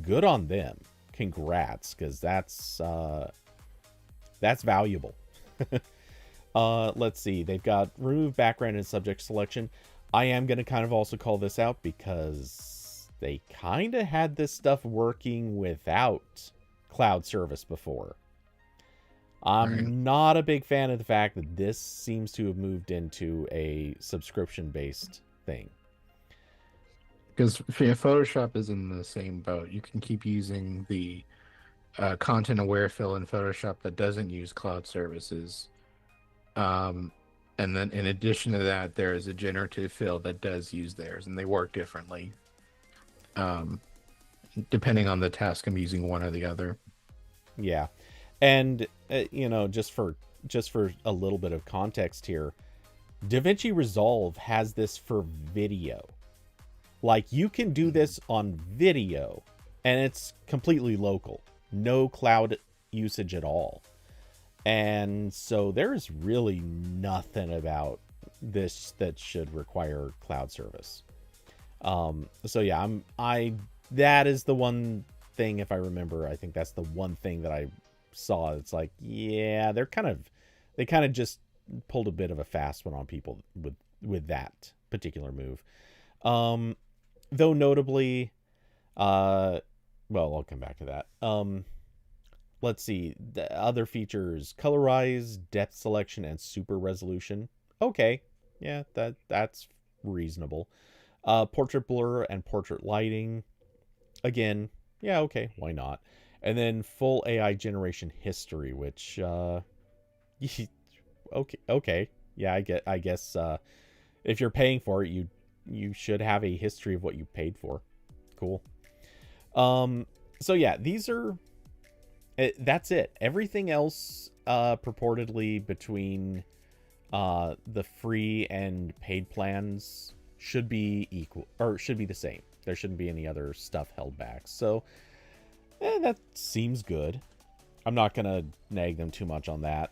good on them. Congrats, because that's valuable. Let's see. They've got remove background and subject selection. I am going to kind of also call this out because they kind of had this stuff working without cloud service before. I'm not a big fan of the fact that this seems to have moved into a subscription-based thing. Because Photoshop is in the same boat. You can keep using the content-aware fill in Photoshop that doesn't use cloud services. And then in addition to that, there is a generative fill that does use theirs, and they work differently. Depending on the task, I'm using one or the other. Yeah. And, just for a little bit of context here, DaVinci Resolve has this for video. Like, you can do this on video, and it's completely local. No cloud usage at all. And so there's really nothing about this that should require cloud service. So yeah, that is the one thing, if I remember, I think that's the one thing that I saw. It's like, yeah, they kind of just pulled a bit of a fast one on people with that particular move. Though notably, well, I'll come back to that. Let's see, the other features: colorize, depth selection, and super resolution. Okay, yeah, that's reasonable. Portrait blur and portrait lighting. Again, yeah, okay, why not? And then full AI generation history, which okay, yeah, I guess if you're paying for it, you should have a history of what you paid for. Cool. So yeah, that's it. Everything else purportedly between the free and paid plans should be equal, or should be the same. There shouldn't be any other stuff held back. So that seems good. I'm not gonna nag them too much on that.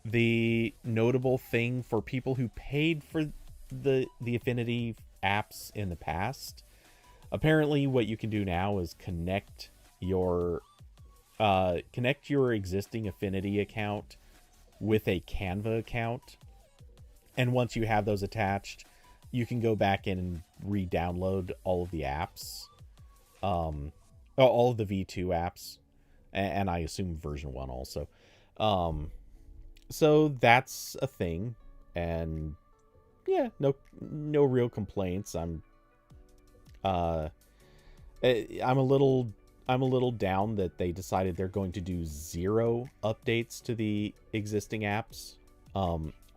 The notable thing for people who paid for the Affinity apps in the past, apparently what you can do now is connect your existing Affinity account with a Canva account, and once you have those attached, you can go back in and re-download all of the apps, all of the V2 apps, and I assume version 1 also. So that's a thing, and yeah, no real complaints. I'm a little down that they decided they're going to do 0 updates to the existing apps,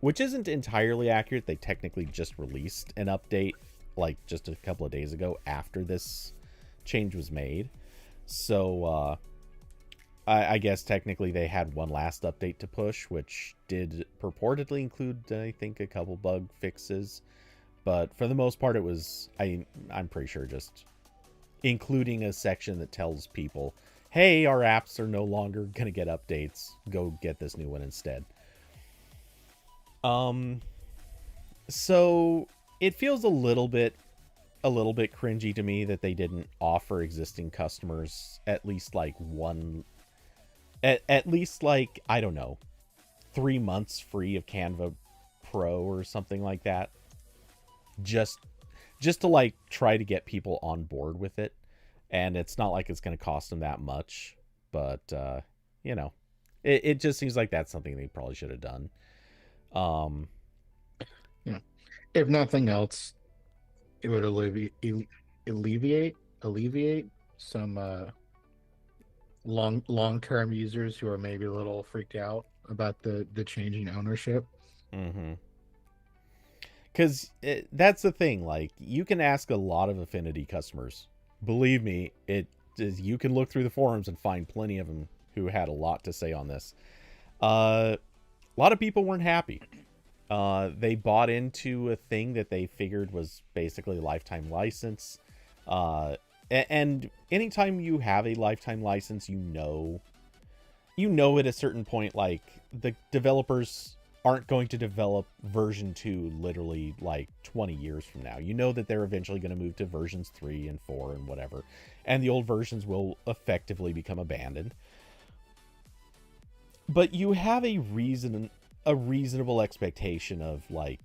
which isn't entirely accurate. They technically just released an update like just a couple of days ago after this change was made. So I guess technically they had one last update to push, which did purportedly include, I think, a couple bug fixes. But for the most part, it was, I'm pretty sure, just including a section that tells people, hey, our apps are no longer going to get updates. Go get this new one instead. So it feels a little bit cringy to me that they didn't offer existing customers at least like I don't know, 3 months free of Canva Pro or something like that. Just to like try to get people on board with it. And it's not like it's going to cost them that much, but it just seems like that's something they probably should have done. Yeah. If nothing else, it would alleviate some long-term users who are maybe a little freaked out about the changing ownership. Mm-hmm. Because that's the thing. Like, you can ask a lot of Affinity customers. Believe me, you can look through the forums and find plenty of them who had a lot to say on this. A lot of people weren't happy. They bought into a thing that they figured was basically a lifetime license. And anytime you have a lifetime license, you know at a certain point, like, the developers aren't going to develop version 2 literally like 20 years from now. You know that they're eventually going to move to versions 3 and 4 and whatever, and the old versions will effectively become abandoned. But you have a reasonable expectation of like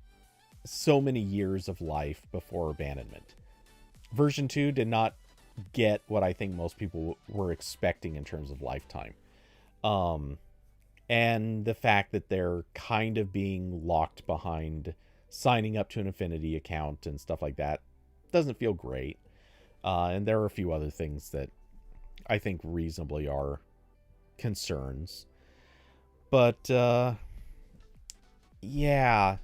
so many years of life before abandonment. Version 2 did not get what I think most people were expecting in terms of lifetime. And the fact that they're kind of being locked behind signing up to an Affinity account and stuff like that doesn't feel great. And there are a few other things that I think reasonably are concerns. But yeah,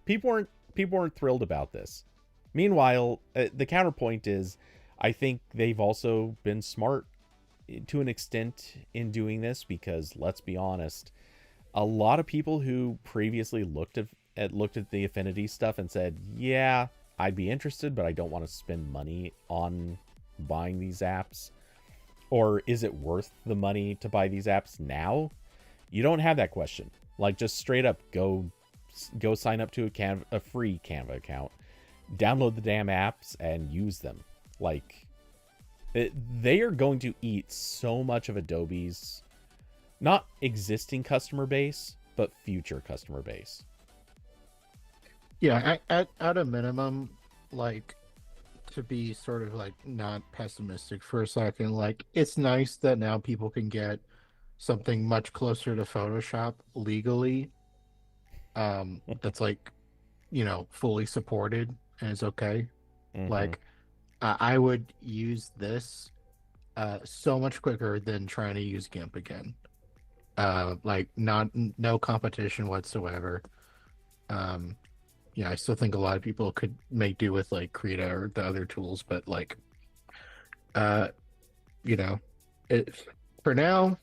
people weren't thrilled about this. Meanwhile, the counterpoint is, I think they've also been smart to an extent in doing this, because let's be honest, a lot of people who previously looked at the Affinity stuff and said, yeah, I'd be interested, but I don't want to spend money on buying these apps, or is it worth the money to buy these apps now? You don't have that question. Like, just straight up go sign up to a free Canva account, download the damn apps and use them. Like, they are going to eat so much of Adobe's not existing customer base, but future customer base. Yeah, at a minimum, like, to be sort of like not pessimistic for a second, like it's nice that now people can get something much closer to Photoshop legally, that's like, fully supported and is okay. Mm-hmm. Like I would use this so much quicker than trying to use GIMP again. Like no competition whatsoever. Um, yeah, I still think a lot of people could make do with like Krita or the other tools, but like, uh, you know, it for now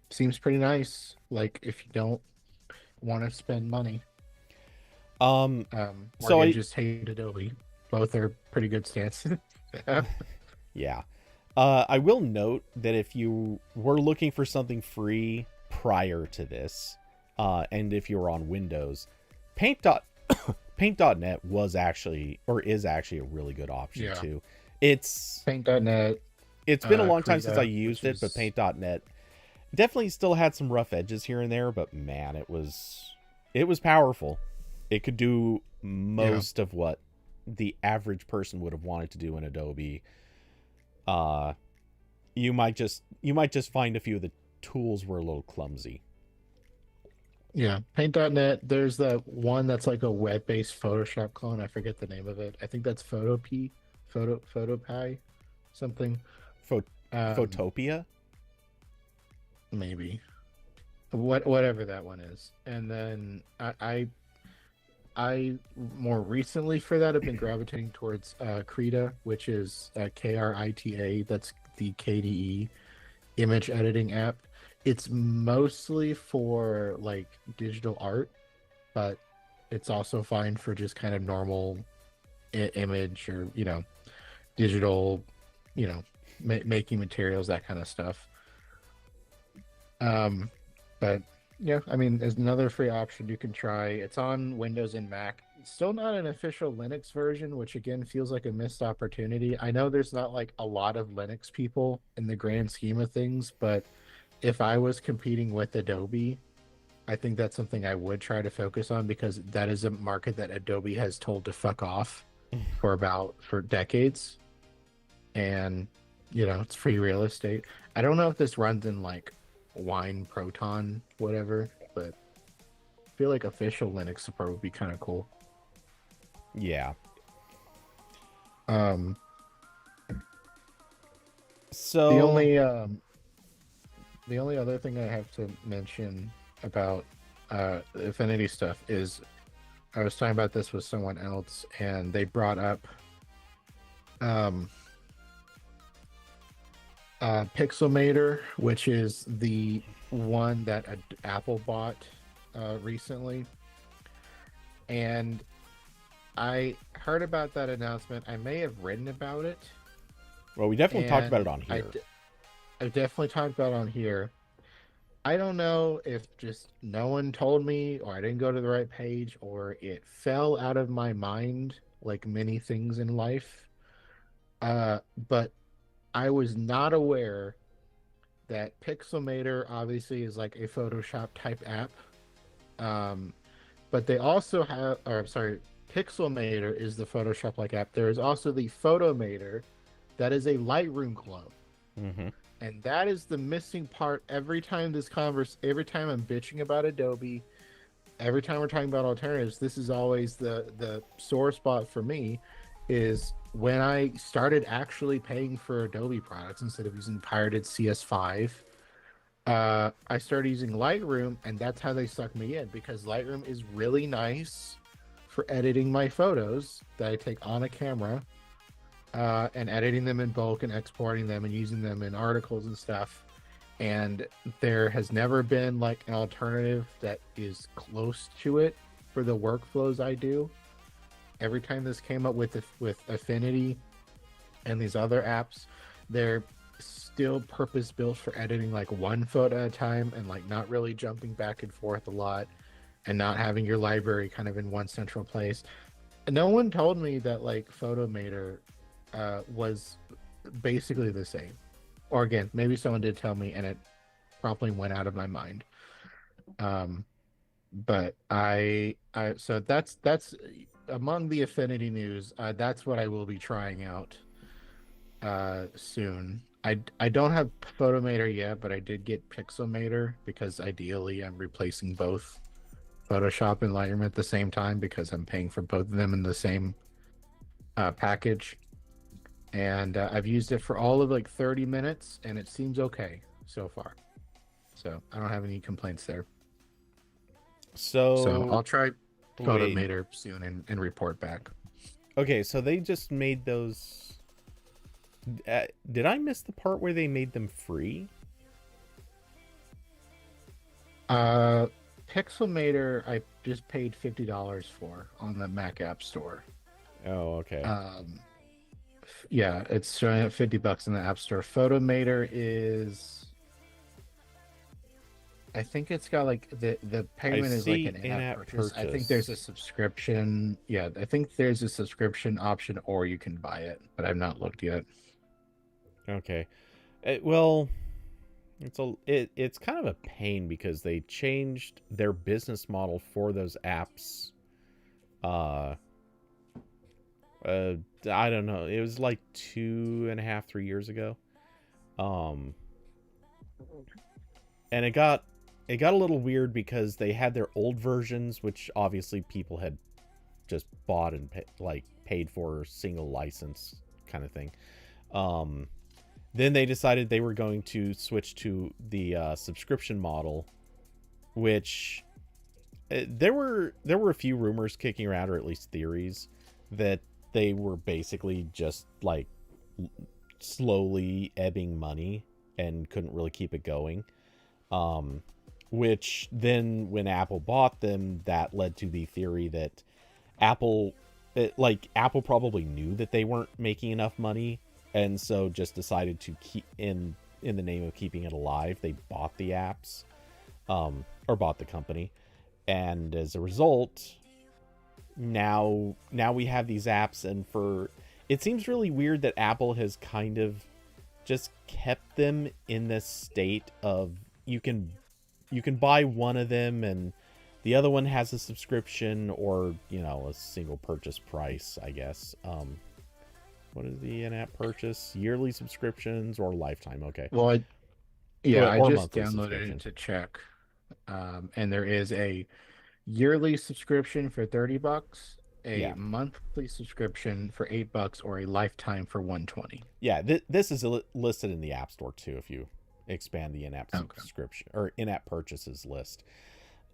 seems pretty nice. Like if you don't want to spend money, or So you I just hate Adobe, both are pretty good stances. Yeah. I will note that if you were looking for something free prior to this, and if you were on Windows, Paint. Paint.net was actually, or is actually, a really good option Yeah, too. It's Paint.net, it's been a long time since I Krita, used which it, but is Paint.net definitely still had some rough edges here and there, but man, it was powerful. It could do yeah, most of what the average person would have wanted to do in Adobe. Uh you might just find a few of the tools were a little clumsy. yeah. Paint.net. There's that one that's like a web-based Photoshop clone. I forget the name of it. I think that's PhotoPie, something. Pho- Um, Photopia? maybe whatever that one is. And then I more recently for that have been gravitating towards Krita, which is Krita. That's the KDE image editing app. It's mostly for like digital art, but it's also fine for just kind of normal image or digital, making materials, that kind of stuff. Um, but yeah, I mean, there's another free option you can try. It's on Windows and Mac. It's still not an official Linux version, which again feels like a missed opportunity. I know there's not like a lot of Linux people in the grand scheme of things, but if I was competing with Adobe, I think that's something I would try to focus on because that is a market that Adobe has told to fuck off for decades. And it's free real estate. I don't know if this runs in like Wine Proton, whatever, but I feel like official Linux support would be kind of cool. Yeah. Um, the So, only um, the only other thing I have to mention about Affinity stuff is I was talking about this with someone else, and they brought up um, Pixelmator, which is the one that Apple bought recently, and I heard about that announcement. I may have written about it, well, we definitely talked about it and on here. I've definitely talked about it on here. I don't know if just no one told me, or I didn't go to the right page, or it fell out of my mind, like many things in life. But I was not aware that Pixelmator obviously is like a Photoshop type app. Um, but they also have, or I'm sorry, Pixelmator is the Photoshop like app. There is also the Photomator that is a Lightroom clone. Mm-hmm. And that is the missing part every time every time I'm bitching about Adobe, every time we're talking about alternatives, this is always the sore spot for me is when I started actually paying for Adobe products instead of using pirated CS5. I started using Lightroom, and that's how they suck me in because Lightroom is really nice for editing my photos that I take on a camera, and editing them in bulk and exporting them and using them in articles and stuff. And there has never been like an alternative that is close to it for the workflows I do. Every time this came up with Affinity and these other apps, they're still purpose built for editing like one photo at a time and like not really jumping back and forth a lot and not having your library kind of in one central place. And no one told me that like Photomator was basically the same. Or again, maybe someone did tell me and it promptly went out of my mind. Um, but I so that's among the Affinity news. That's what I will be trying out soon. I don't have Photomator yet, but I did get Pixelmator because ideally I'm replacing both Photoshop and Lightroom at the same time because I'm paying for both of them in the same package. And I've used it for all of like 30 minutes, and it seems okay so far. So I don't have any complaints there. So So I'll try wait, Photomator soon and report back. okay, so they just made those. Did I miss the part where they made them free? Uh, Pixelmator, I just paid $50 for on the Mac App Store. Oh, okay. Um, yeah, it's showing at $50 in the App Store. Photomator is, I think it's got like the I payment is like see an in-app in-app purchase. I think there's a purchase. subscription. Yeah, I think there's a subscription option, or you can buy it, but I've not looked yet. Okay. Well, it's kind of a pain because they changed their business model for those apps. Uh, uh, I don't know. It was like 2.5, 3 years ago. Um, and it got a little weird because they had their old versions, which obviously people had just bought and paid for single license kind of thing. Um, then they decided they were going to switch to the subscription model, which there were a few rumors kicking around, or at least theories, that they were basically just like slowly ebbing money and couldn't really keep it going. Um, which then, when Apple bought them, that led to the theory that Apple, Apple probably knew that they weren't making enough money, and so just decided to keep in the name of keeping it alive. They bought the apps, or bought the company, and as a result, now we have these apps, and for it seems really weird that Apple has kind of just kept them in this state of you can buy one of them and the other one has a subscription, or a single purchase price, I guess. What is the in-app purchase? Yearly subscriptions or lifetime? Okay. Well, yeah, Or, I or just monthly downloaded it subscription. to check. And there is a yearly subscription for $30, a Yeah. monthly subscription for $8, or a lifetime for 120. Yeah, this is listed in the App Store too if you expand the in-app Okay. subscription or in-app purchases list.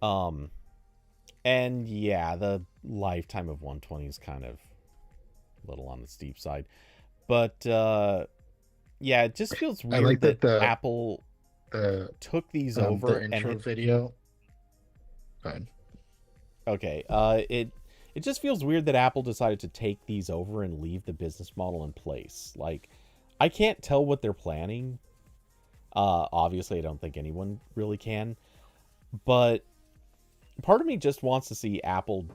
Um and yeah, the lifetime of 120 is kind of a little on the steep side. But yeah, it just feels I like weird that that Apple the took these over the and intro video. Go ahead. okay, it just feels weird that Apple decided to take these over and leave the business model in place. Like, I can't tell what they're planning. Obviously, I don't think anyone really can. But part of me just wants to see Apple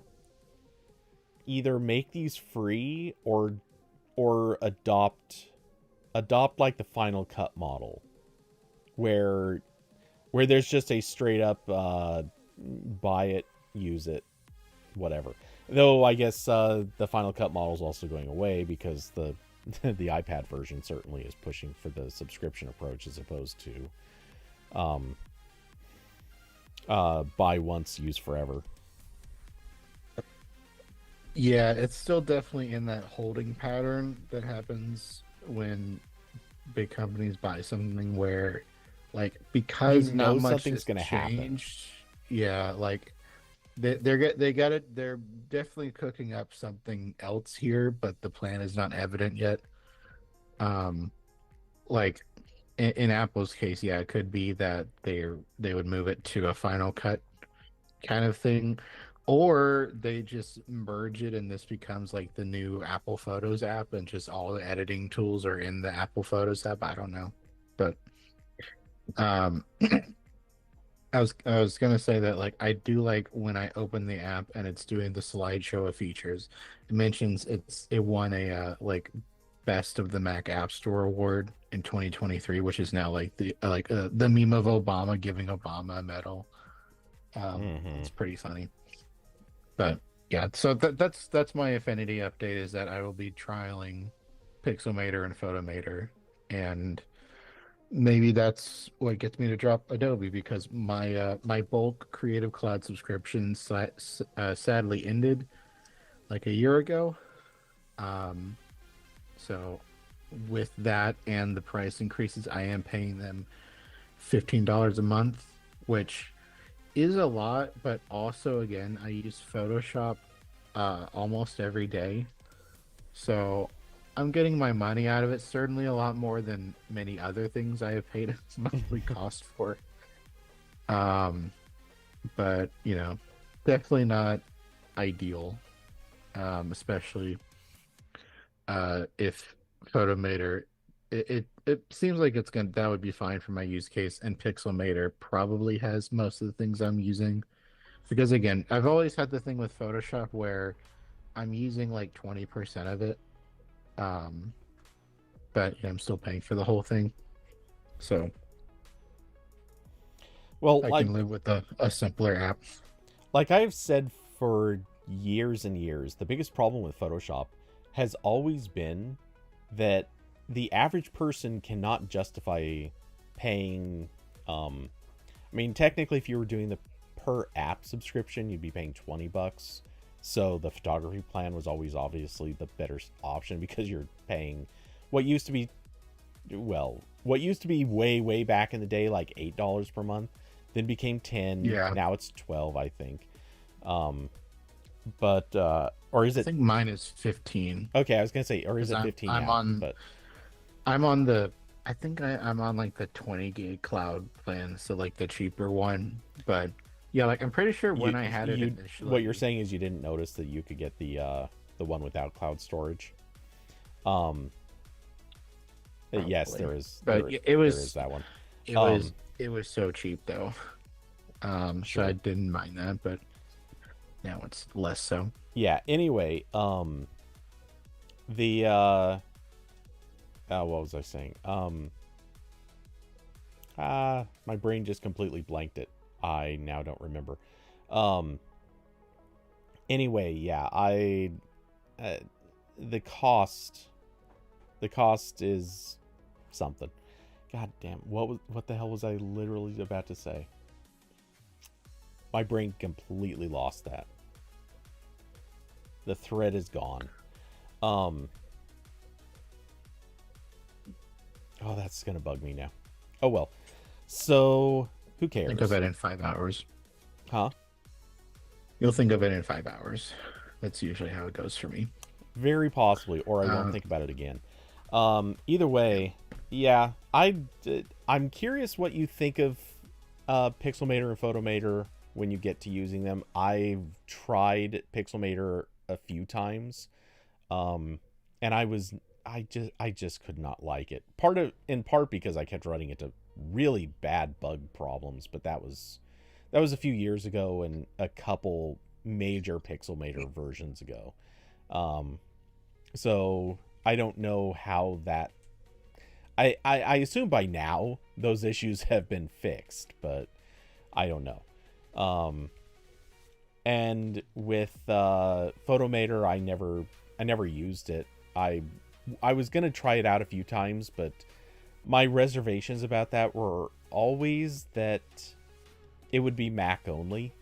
either make these free or adopt like the Final Cut model, where there's just a straight up buy it, use it, whatever. Though I guess the Final Cut model is also going away because the the iPad version certainly is pushing for the subscription approach as opposed to um, buy once, use forever. Yeah, it's still definitely in that holding pattern that happens when big companies buy something where, like, You because not know much something's has gonna happen. changed. Yeah, like they got it. They're definitely cooking up something else here, but the plan is not evident yet. Um, like in Apple's case, yeah, it could be that they would move it to a Final Cut kind of thing, or they just merge it and this becomes like the new Apple Photos app, and just all the editing tools are in the Apple Photos app. I don't know. But um, I was gonna say that like I do like when I open the app and it's doing the slideshow of features. It mentions it won a like best of the Mac App Store award in 2023, which is now like the meme of Obama giving Obama a medal. Mm-hmm. It's pretty funny. But yeah, so that's my Affinity update is that I will be trialing Pixelmator and Photomator, and maybe that's what gets me to drop Adobe because my bulk Creative Cloud subscription sadly ended like a year ago. Um, so with that and the price increases, I am paying them $15 a month, which is a lot, but also again, I use Photoshop almost every day. So I'm getting my money out of it, certainly a lot more than many other things I have paid its monthly cost for. Um, but definitely not ideal, especially if Photomator. It seems like it's gonna that would be fine for my use case, and Pixelmator probably has most of the things I'm using. Because again, I've always had the thing with Photoshop where I'm using like 20% of it. Um, but I'm still paying for the whole thing. So Well, I can live with a simpler app. like I've said for years and years, the biggest problem with Photoshop has always been that the average person cannot justify paying. I mean, technically, if you were doing the per app subscription, you'd be paying $20. So the photography plan was always obviously the better option because you're paying what used to be, well, what used to be way back in the day like $8 per month, then became 10. Yeah. Now it's 12, I think. But or is I it? think mine is 15. Okay, I was gonna say, or is 'Cause it I'm 15 I'm now? on But I'm on the I think I'm on like the 20 gig cloud plan, so like the cheaper one. But yeah, like I'm pretty sure when I had it what you're initially, saying is you didn't notice that you could get the one without cloud storage. Um, yes, probably. But there it there is was that one. it Um, was it was so cheap though. So I sure. didn't mind that, but now it's less so. Yeah. Anyway, the what was I saying? My brain just completely blanked it. I now don't remember. Um, anyway, yeah, uh, the cost, the cost is something. God damn, what the hell was I literally about to say? My brain completely lost that. The thread is gone. Um, oh, that's gonna bug me now. Oh well. So who Think of cares? it in 5 hours. Huh? You'll think of it in 5 hours. That's usually how it goes for me. Very possibly, or I won't Uh, think about it again. Either yeah. way, yeah, I'm curious what you think of Pixelmator and Photomator when you get to using them. I've tried Pixelmator a few times, um, and I just could not like it. In part because I kept running into really bad bug problems, but that was a few years ago and a couple major Pixelmator versions ago. Um, so I don't know how that. I assume by now those issues have been fixed, but I don't know. Um, and with Photomator, I never used it. I was gonna try it out a few times, but my reservations about that were always that it would be Mac only,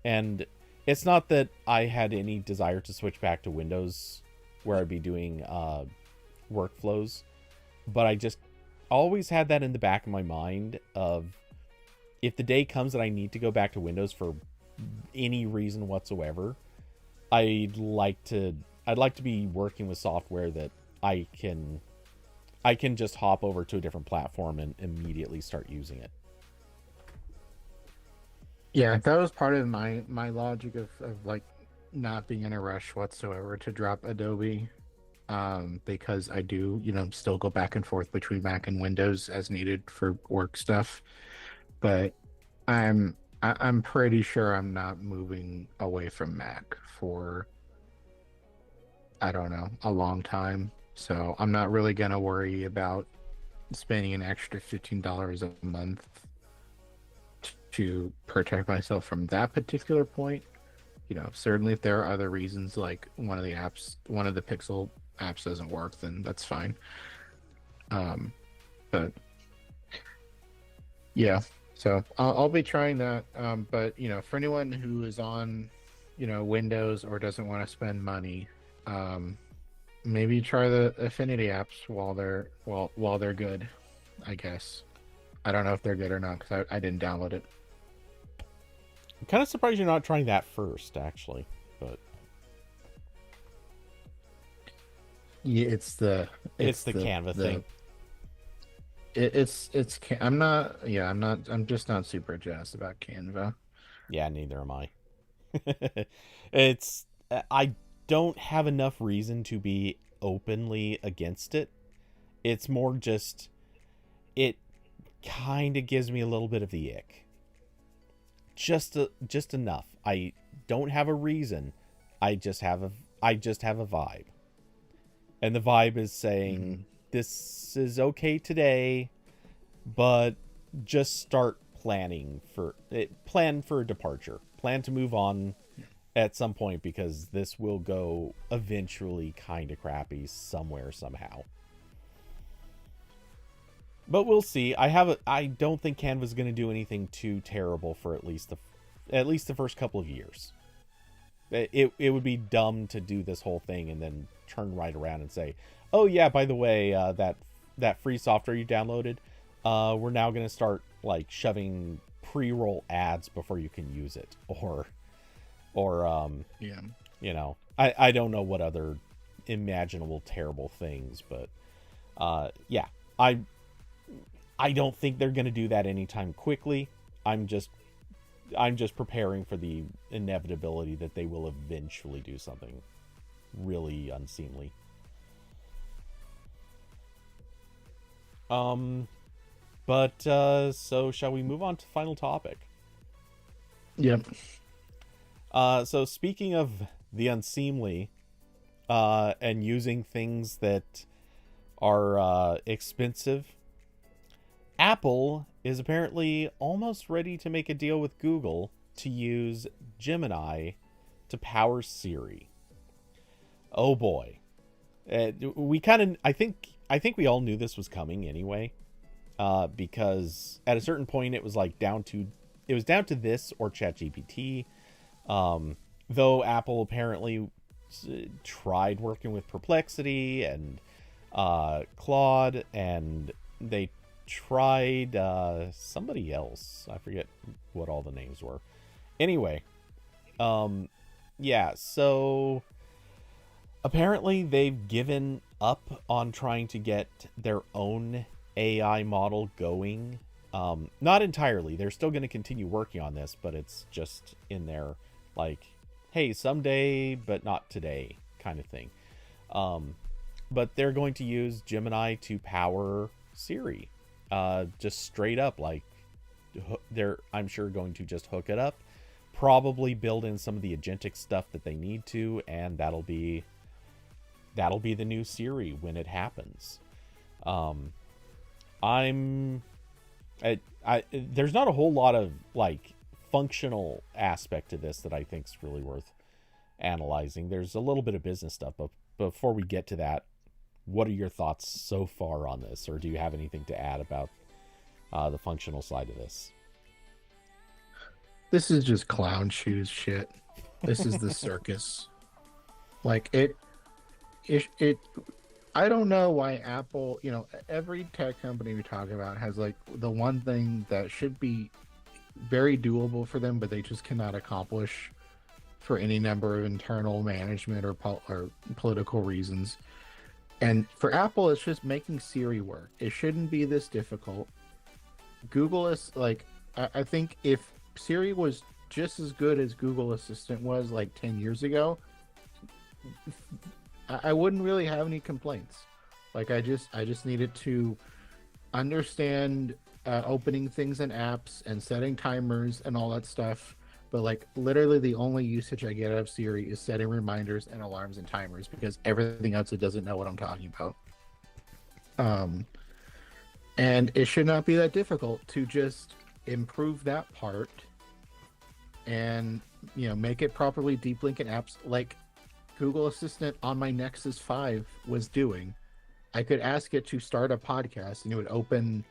and it's not that I had any desire to switch back to Windows, where I'd be doing workflows, but I just always had that in the back of my mind of if the day comes that I need to go back to Windows for any reason whatsoever, I'd like to I'd like to be working with software that I can just hop over to a different platform and immediately start using it. Yeah, that was part of my logic of like not being in a rush whatsoever to drop Adobe. because I do, still go back and forth between Mac and Windows as needed for work stuff. But I'm pretty sure I'm not moving away from Mac for, I don't know, a long time. So I'm not really gonna worry about spending an extra $15 a month to protect myself from that particular point. Certainly if there are other reasons, like one of the Pixel apps doesn't work, then that's fine. But yeah, so I'll be trying that. But for anyone who is on, Windows or doesn't want to spend money, um, maybe try the Affinity apps while they're good. I guess I don't know if they're good or not because I didn't download it. I'm kind of surprised you're not trying that first, actually. But Yeah, it's the Canva thing. I'm not, yeah, I'm just not super jazzed about Canva. Yeah, neither am I. It's I don't have enough reason to be openly against it. It's more just it kind of gives me a little bit of the ick. Just enough. I don't have a reason. I just have a vibe. And the vibe is Mhm. saying this is okay today, but just start planning for it. Plan for a departure. Plan to move on at some point because this will go eventually kind of crappy somewhere somehow. But we'll see. I don't think Canva's going to do anything too terrible for at least the first couple of years. It would be dumb to do this whole thing and then turn right around and say, "Oh yeah, by the way, that free software you downloaded, we're now going to start like shoving pre-roll ads before you can use it," or Yeah. I don't know what other imaginable terrible things, but yeah, I don't think they're going to do that anytime quickly. I'm just preparing for the inevitability that they will eventually do something really unseemly. Um, but so shall we move on to final topic? Yep. So speaking of the unseemly, and using things that are expensive, Apple is apparently almost ready to make a deal with Google to use Gemini to power Siri. Oh boy. We kind of I think we all knew this was coming anyway. Because at a certain point it was like down to this or ChatGPT. Though Apple apparently tried working with Perplexity and Claude, and they tried somebody else. I forget what all the names were. Anyway, yeah, so apparently they've given up on trying to get their own AI model going. Not entirely. They're still going to continue working on this, but it's just in their like, hey, someday, but not today kind of thing. But they're going to use Gemini to power Siri. Just straight up, like they're, I'm sure, going to just hook it up, probably build in some of the agentic stuff that they need to, and that'll be the new Siri when it happens. There's not a whole lot of like functional aspect to this that I think is really worth analyzing. There's a little bit of business stuff, but before we get to that, what are your thoughts so far on this, or do you have anything to add about the functional side of this? This is just clown shoes shit. This is the circus. Like it I don't know why Apple, every tech company we talk about has like the one thing that should be very doable for them, but they just cannot accomplish for any number of internal management or political reasons. And for Apple, it's just making Siri work. It shouldn't be this difficult. Google is like, I think if Siri was just as good as Google Assistant was like 10 years ago, I wouldn't really have any complaints. Like I just needed to understand opening things in apps and setting timers and all that stuff. But like literally the only usage I get out of Siri is setting reminders and alarms and timers because everything else it doesn't know what I'm talking about. Um, and it should not be that difficult to just improve that part and make it properly deep link in apps like Google Assistant on my Nexus 5 was doing. I could ask it to start a podcast and it would open.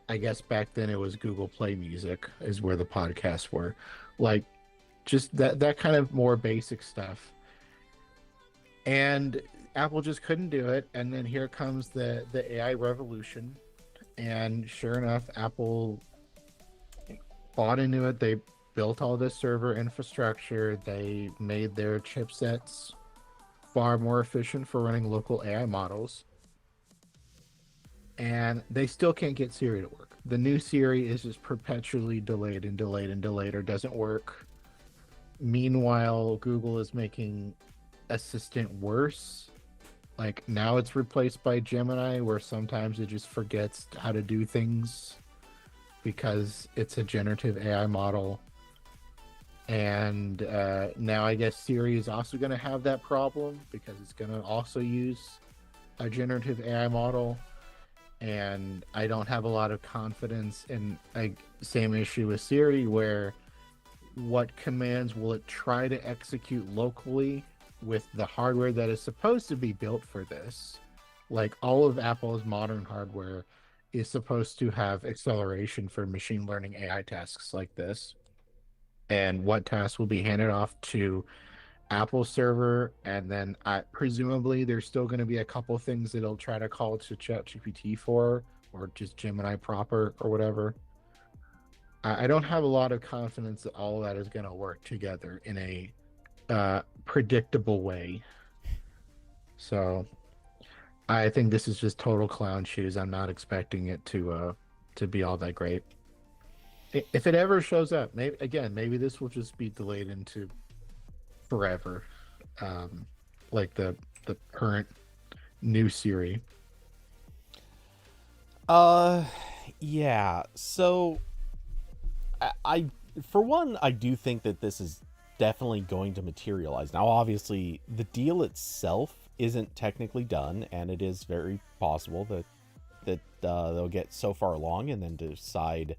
I guess back then it was Google Play Music is where the podcasts were. Like just that kind of more basic stuff. And Apple just couldn't do it. And then here comes the AI revolution. And sure enough, Apple bought into it. They built all this server infrastructure. They made their chipsets far more efficient for running local AI models. And they still can't get Siri to work. The new Siri is just perpetually delayed and delayed and delayed or doesn't work. Meanwhile, Google is making Assistant worse. Like now it's replaced by Gemini, where sometimes it just forgets how to do things because it's a generative AI model. And now I guess Siri is also going to have that problem because it's going to also use a generative AI model. And I don't have a lot of confidence in same issue with Siri, where what commands will it try to execute locally with the hardware that is supposed to be built for this? Like all of Apple's modern hardware is supposed to have acceleration for machine learning AI tasks like this. And what tasks will be handed off to Apple server, and then presumably there's still going to be a couple things that it'll try to call to ChatGPT for, or just Gemini proper or whatever. I don't have a lot of confidence that all of that is going to work together in a predictable way. So I think this is just total clown shoes. I'm not expecting it to be all that great. If it ever shows up, maybe this will just be delayed into forever, like the current new Siri. Yeah. So I for one, I do think that this is definitely going to materialize. Now, obviously, the deal itself isn't technically done, and it is very possible that they'll get so far along and then decide,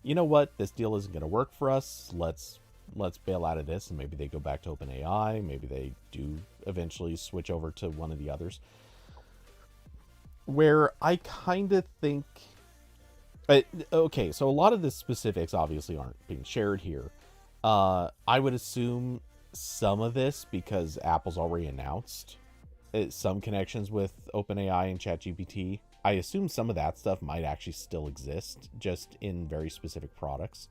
you know what, this deal isn't going to work for us. Let's bail out of this, and maybe they go back to OpenAI. Maybe they do eventually switch over to one of the others. Where I kind of think, okay, so a lot of the specifics obviously aren't being shared here. I would assume some of this, because Apple's already announced some connections with OpenAI and ChatGPT. I assume some of that stuff might actually still exist, just in very specific products.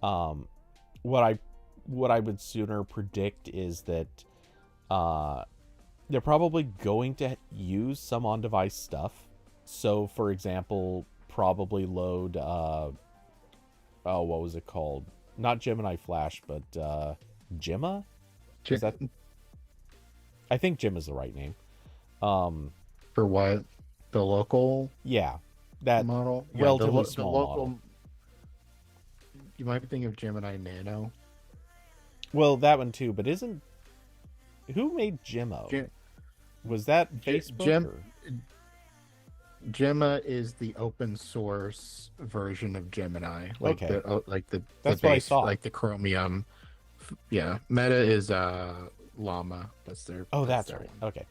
What I would sooner predict is that they're probably going to use some on-device stuff. So, for example, probably load what was it called? Not Gemini Flash, but Gemma? Is that? I think Gemma is the right name. For what? The local? Yeah, that model. Relatively the small local. model. You might be thinking of Gemini Nano. Well, that one too, but isn't who made Gemma? Was that Facebook? Gemma is the open source version of Gemini, like Okay. the That's the what I base, saw. like the Chromium. Yeah, Meta is Llama. That's their. Oh, that's their right. one. Okay.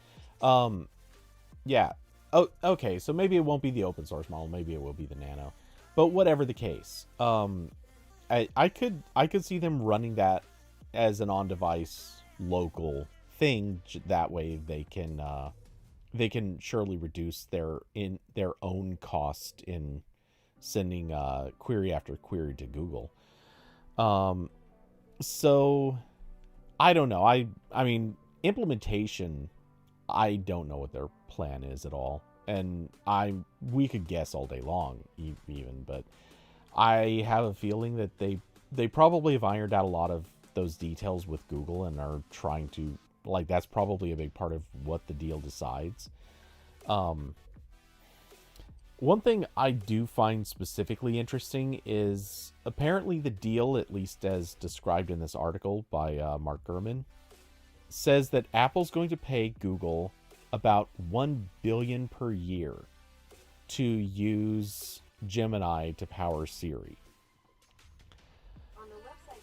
Yeah. Oh, okay. So maybe it won't be the open source model. Maybe it will be the Nano. But whatever the case, I could see them running that as an on-device local thing. That way they can surely reduce their own cost in sending query after query to Google. So I don't know. I mean, implementation, I don't know what their plan is at all. And we could guess all day long even, but I have a feeling that they probably have ironed out a lot of those details with Google and are trying to like that's probably a big part of what the deal decides. Um, One thing I do find specifically interesting is apparently the deal, at least as described in this article by Mark Gurman, says that Apple's going to pay Google about $1 billion per year to use Gemini to power Siri. On the website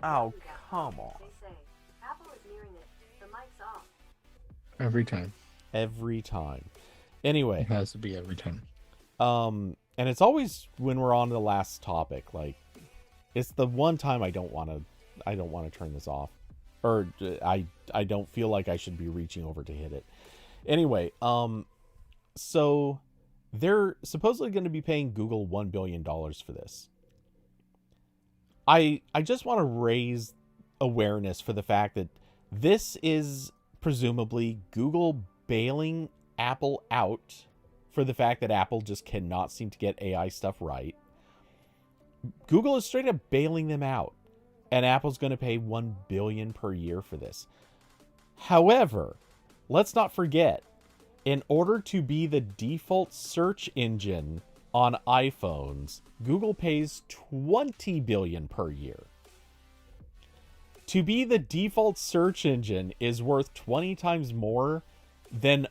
Oh, finance.yahoo.com, come on. they say Apple is nearing it. The mic's off. Every time. Every time. Anyway, It has to be every time. and it's always when we're on the last topic, like it's the one time I don't want to turn this off, or I don't feel like I should be reaching over to hit it. Anyway, so they're supposedly going to be paying Google $1 billion for this. I just want to raise awareness for the fact that this is presumably Google bailing Apple out for the fact that Apple just cannot seem to get AI stuff right. Google is straight up bailing them out, and Apple's going to pay $1 billion per year for this. However, let's not forget, in order to be the default search engine on iPhones, Google pays $20 billion per year. To be the default search engine is worth 20 times more than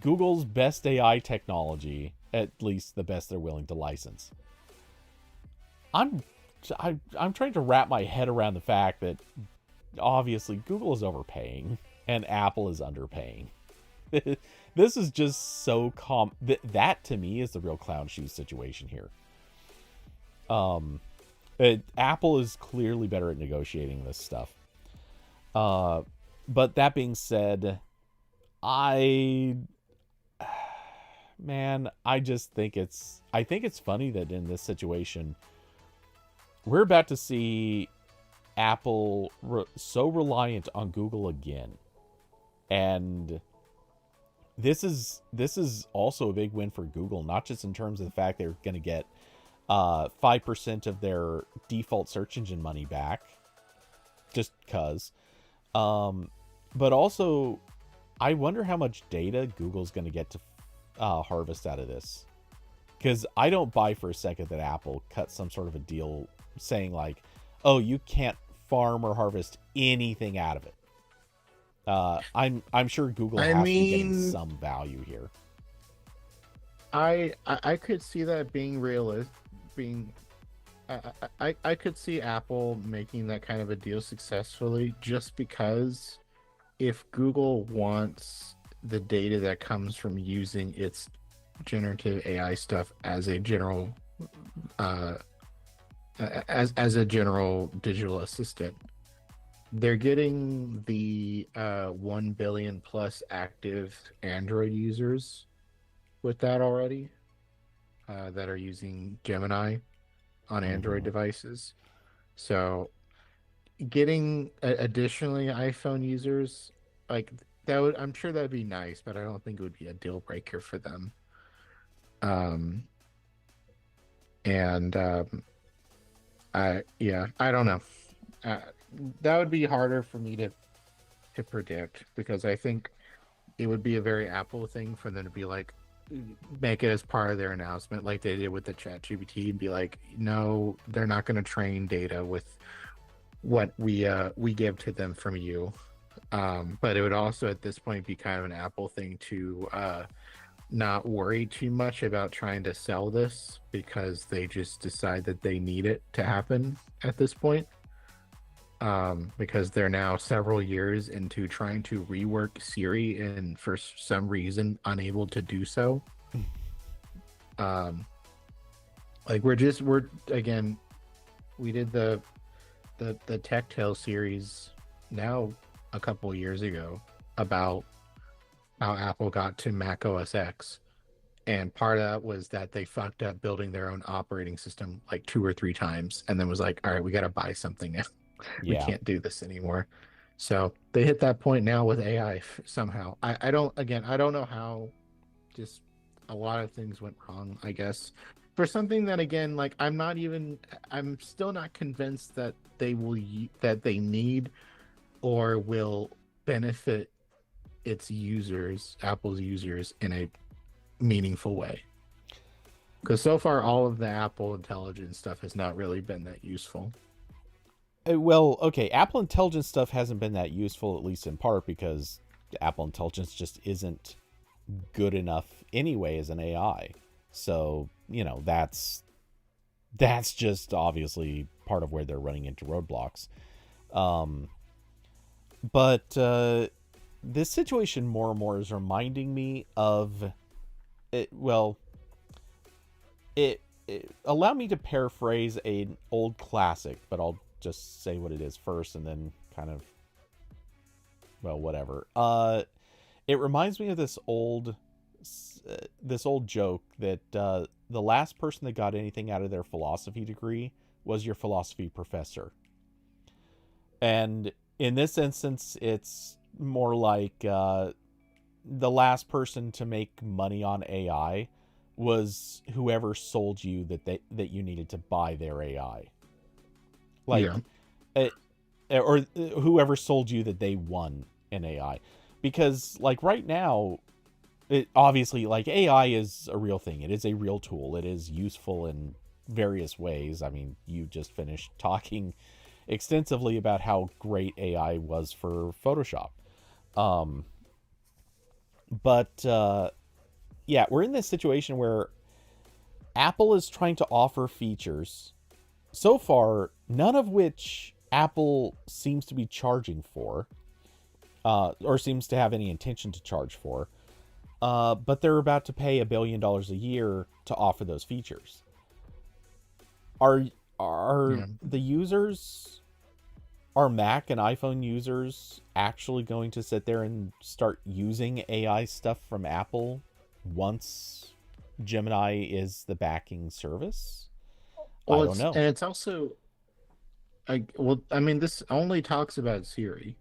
Google's best AI technology, at least the best they're willing to license. I'm trying to wrap my head around the fact that obviously Google is overpaying and Apple is underpaying. This is just so that to me is the real clown shoes situation here. Apple is clearly better at negotiating this stuff. But that being said, I just think it's funny that in this situation we're about to see Apple so reliant on Google again. And this is also a big win for Google, not just in terms of the fact they're going to get 5% of their default search engine money back, just because. But also, I wonder how much data Google's going to get to harvest out of this. Because I don't buy for a second that Apple cut some sort of a deal saying like, oh, you can't farm or harvest anything out of it. I'm sure Google has to be getting some value here. I could see that being realistic. I could see Apple making that kind of a deal successfully, just because if Google wants the data that comes from using its generative AI stuff as a general as a general digital assistant, they're getting the 1 billion plus active Android users with that already that are using Gemini on Android devices. So getting additionally iPhone users, like that would, I'm sure that'd be nice, but I don't think it would be a deal breaker for them. I don't know. That would be harder for me to predict, because I think it would be a very Apple thing for them to be like, make it as part of their announcement, like they did with the ChatGPT, and be like, no, they're not going to train data with what we give to them from you. But it would also at this point be kind of an Apple thing to not worry too much about trying to sell this, because they just decide that they need it to happen at this point. Because they're now several years into trying to rework Siri and for some reason unable to do so. Like we did the Tech Tale series now a couple years ago about how Apple got to Mac OS X, and part of that was that they fucked up building their own operating system like 2 or 3 times, and then was like, all right, we got to buy something now. We can't do this anymore. So they hit that point now with AI somehow. I don't know how. Just a lot of things went wrong, I guess, for something that, again, like I'm still not convinced that they need or will benefit its users, Apple's users, in a meaningful way. Because so far, all of the Apple Intelligence stuff has not really been that useful. Well, okay, Apple Intelligence stuff hasn't been that useful, at least in part, because Apple Intelligence just isn't good enough anyway as an AI. So, that's just obviously part of where they're running into roadblocks. But this situation more and more is reminding me of it. Well, it allow me to paraphrase an old classic, but I'll just say what it is first and then kind of, well, whatever. It reminds me of this old joke that the last person that got anything out of their philosophy degree was your philosophy professor. And in this instance, it's more like the last person to make money on AI was whoever sold you that you needed to buy their AI. Like, Yeah. or whoever sold you that they won an AI. Because, like, right now, it obviously, like, AI is a real thing. It is a real tool. It is useful in various ways. I mean, you just finished talking extensively about how great AI was for Photoshop. But yeah, we're in this situation where Apple is trying to offer features, so far, none of which Apple seems to be charging for, or seems to have any intention to charge for. But they're about to pay $1 billion a year to offer those features. Are the users, are Mac and iPhone users actually going to sit there and start using AI stuff from Apple once Gemini is the backing service? Well, I don't know. and it's also, I mean, this only talks about Siri.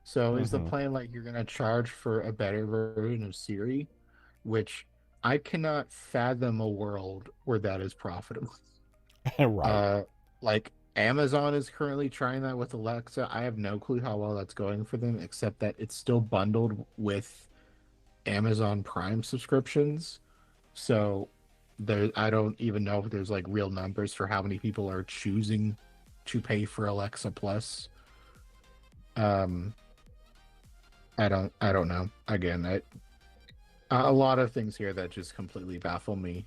So is the Mm-hmm. plan like you're gonna charge for a better version of Siri, which I cannot fathom a world where that is profitable. Right. Like Amazon is currently trying that with Alexa. I have no clue how well that's going for them, except that it's still bundled with Amazon Prime subscriptions. So I don't even know if there's like real numbers for how many people are choosing to pay for Alexa Plus. Um, I don't know. Again, a lot of things here that just completely baffle me.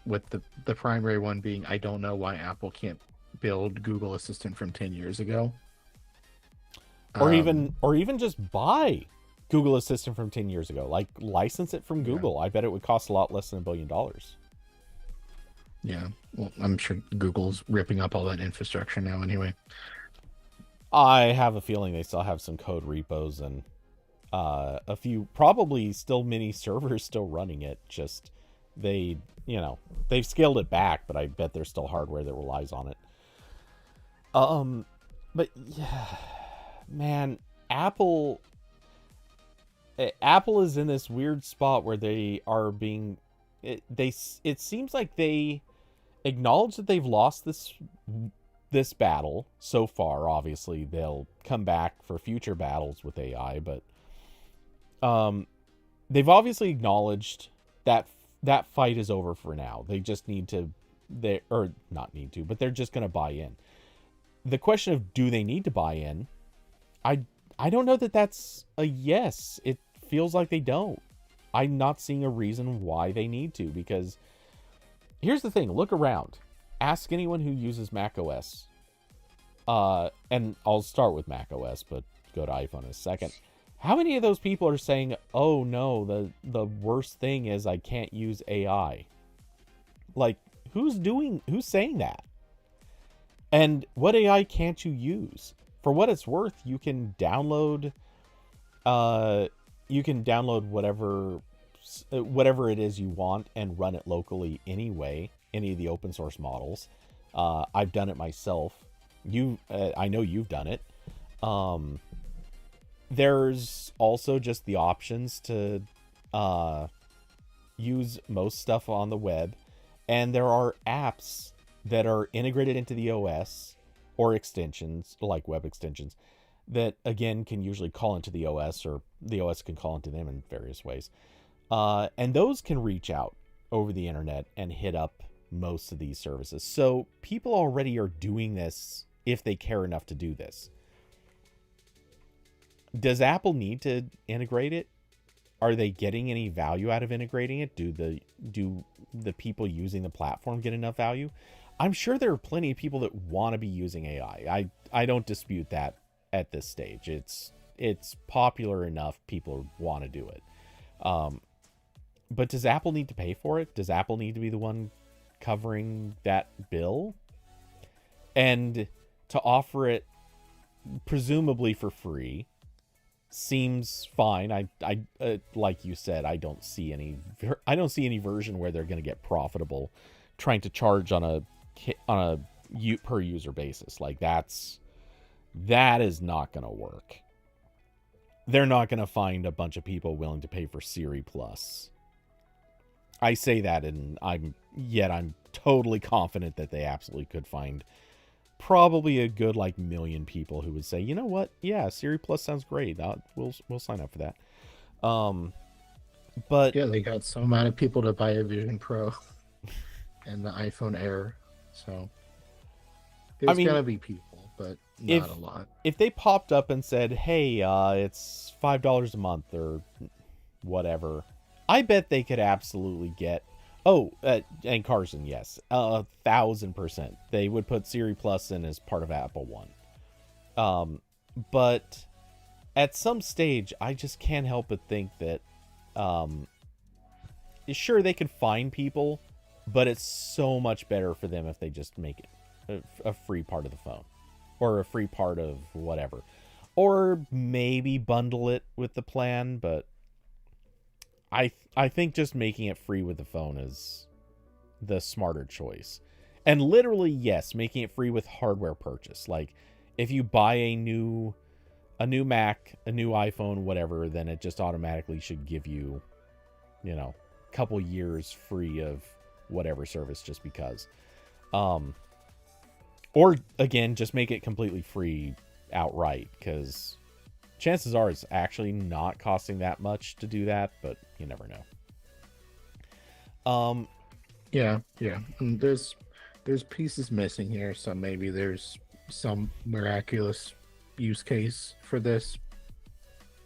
With the primary one being, I don't know why Apple can't build Google Assistant from 10 years ago. Or even just buy Google Assistant from 10 years ago. Like, license it from Yeah. Google. I bet it would cost a lot less than $1 billion. Yeah, well, I'm sure Google's ripping up all that infrastructure now anyway. I have a feeling they still have some code repos and a few, probably still many servers still running it. Just they've scaled it back, but I bet there's still hardware that relies on it. But yeah, man, Apple is in this weird spot where they are being, it seems like they acknowledge that they've lost this battle so far. Obviously, they'll come back for future battles with AI, but they've obviously acknowledged that fight is over for now. They just need to, or not need to, but they're just going to buy in. The question of, do they need to buy in? I don't know that that's a yes. It feels like they don't. I'm not seeing a reason why they need to, because here's the thing. Look around. Ask anyone who uses Mac OS. And I'll start with Mac OS, but go to iPhone in a second. How many of those people are saying, oh no, the worst thing is I can't use AI? Like, who's saying that? And what AI can't you use? For what it's worth, you can download whatever it is you want and run it locally anyway, any of the open source models. I've done it myself. I know you've done it. There's also just the options to use most stuff on the web, and there are apps that are integrated into the OS or extensions, like web extensions, that, again, can usually call into the OS, or the OS can call into them in various ways. And those can reach out over the internet and hit up most of these services. So people already are doing this if they care enough to do this. Does Apple need to integrate it? Are they getting any value out of integrating it? Do the people using the platform get enough value? I'm sure there are plenty of people that want to be using AI. I don't dispute that at this stage. It's popular enough, people want to do it. But does Apple need to pay for it? Does Apple need to be the one covering that bill? And to offer it presumably for free seems fine. I like you said, I don't see any version where they're going to get profitable trying to charge on a per user basis. Like that is not going to work. They're not going to find a bunch of people willing to pay for Siri Plus. I say that, and I'm totally confident that they absolutely could find probably a good million people who would say, you know what, yeah, Siri Plus sounds great. We'll sign up for that. But yeah, they got so amount of people to buy a Vision Pro and the iPhone Air, so there's gotta be people, but not a lot. If they popped up and said, hey, it's $5 a month or whatever, I bet they could absolutely get. And Carson, yes, 1,000%. They would put Siri Plus in as part of Apple One. But at some stage, I just can't help but think that, sure, they could find people, but it's so much better for them if they just make it a free part of the phone, or a free part of whatever, or maybe bundle it with the plan. But I think just making it free with the phone is the smarter choice. And literally, yes, making it free with hardware purchase. Like, if you buy a new Mac, a new iPhone, whatever, then it just automatically should give you, a couple years free of whatever service just because. Or, again, just make it completely free outright, because chances are it's actually not costing that much to do that, but you never know. Yeah. And there's pieces missing here, so maybe there's some miraculous use case for this.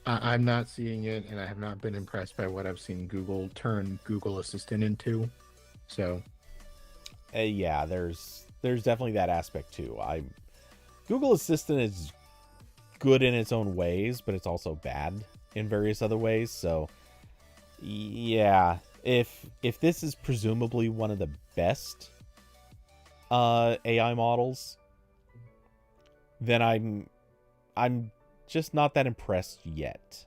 I'm not seeing it, and I have not been impressed by what I've seen Google turn Google Assistant into. So, yeah, there's definitely that aspect too. Google Assistant is good in its own ways, but it's also bad in various other ways. So yeah, if this is presumably one of the best AI models, then I'm just not that impressed yet.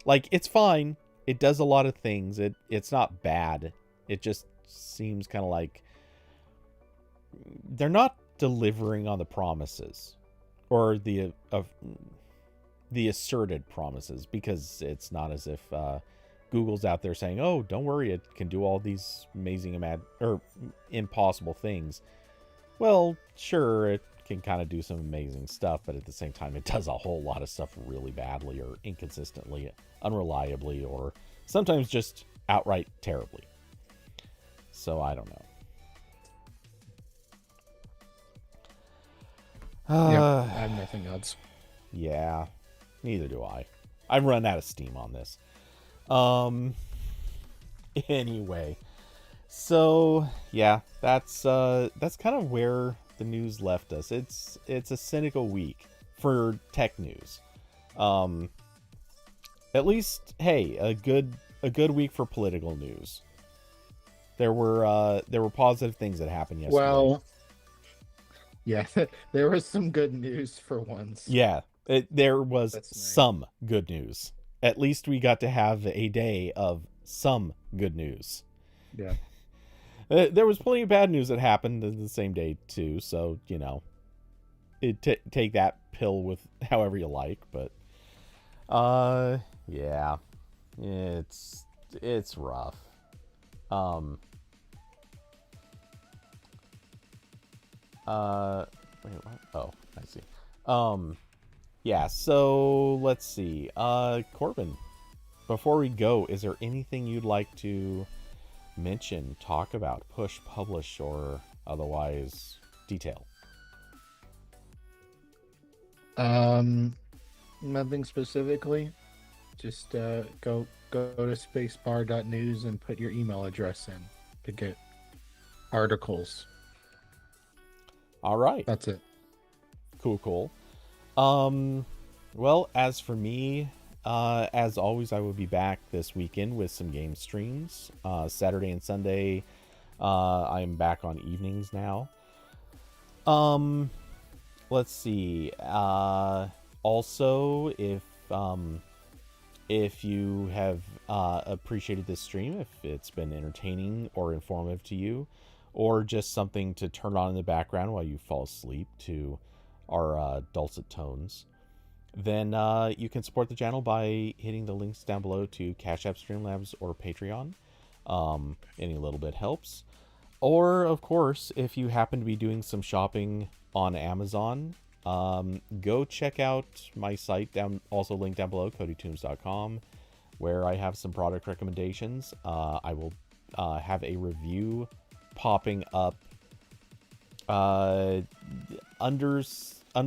Like, it's fine, it does a lot of things, it's not bad, it just seems kind of like they're not delivering on the promises, or the asserted promises, because it's not as if Google's out there saying, oh, don't worry, it can do all these amazing impossible things. Well, sure, it can kind of do some amazing stuff, but at the same time, it does a whole lot of stuff really badly, or inconsistently, unreliably, or sometimes just outright terribly. So I don't know. I have nothing else. Yeah, neither do I. I've run out of steam on this. Anyway, so yeah, that's kind of where the news left us. It's a cynical week for tech news. At least, hey, a good week for political news. There were positive things that happened yesterday. Well, yeah, there was some good news for once. Yeah, there was some good news. At least we got to have a day of some good news. Yeah. There was plenty of bad news that happened the same day too, so take that pill with however you like. But yeah, it's rough. Wait, what? Oh, I see. Yeah, so let's see. Corbin, before we go, is there anything you'd like to mention, talk about, push, publish, or otherwise detail? Nothing specifically. Just go to spacebar.news and put your email address in to get articles. All right. That's it. Cool. Well, as for me, as always, I will be back this weekend with some game streams. Saturday and Sunday, I'm back on evenings now. Let's see. Also, if you have appreciated this stream, if it's been entertaining or informative to you, or just something to turn on in the background while you fall asleep to our dulcet tones, then you can support the channel by hitting the links down below to Cash App, Streamlabs, or Patreon. Any little bit helps. Or, of course, if you happen to be doing some shopping on Amazon, go check out my site, also linked down below, codytoombs.com, where I have some product recommendations. I will have a review popping up under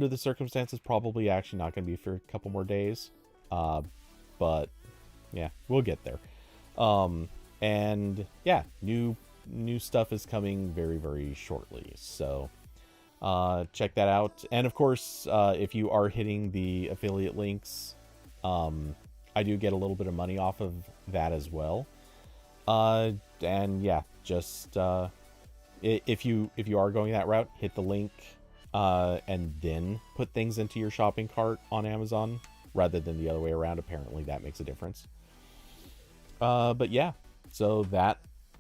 the circumstances, probably actually not going to be for a couple more days, but yeah, we'll get there. And yeah, new stuff is coming very, very shortly, so check that out. And of course, if you are hitting the affiliate links, I do get a little bit of money off of that as well. And yeah, just if you are going that route, hit the link and then put things into your shopping cart on Amazon rather than the other way around. Apparently that makes a difference. But yeah, so that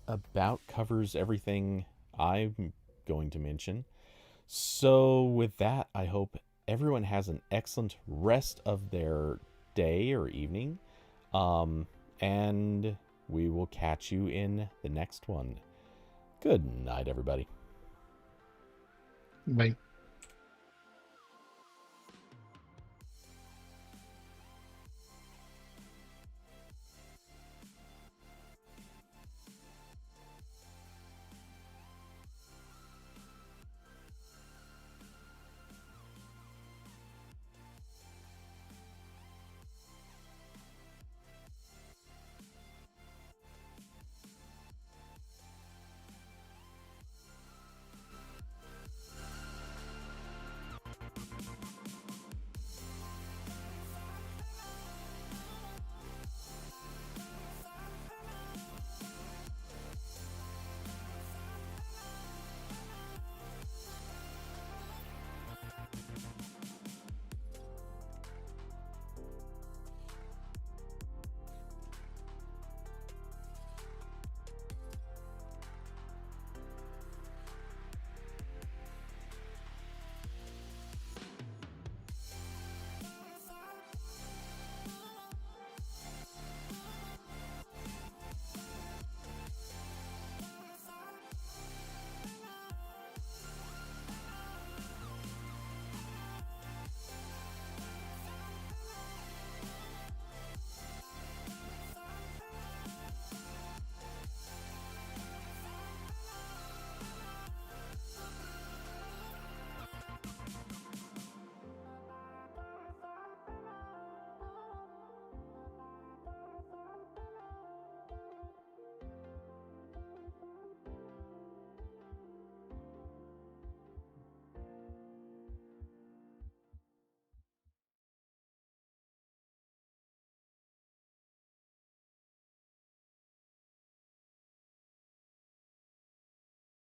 about covers everything I'm going to mention. So with that, I hope everyone has an excellent rest of their day or evening. And we will catch you in the next one. Good night, everybody. Bye.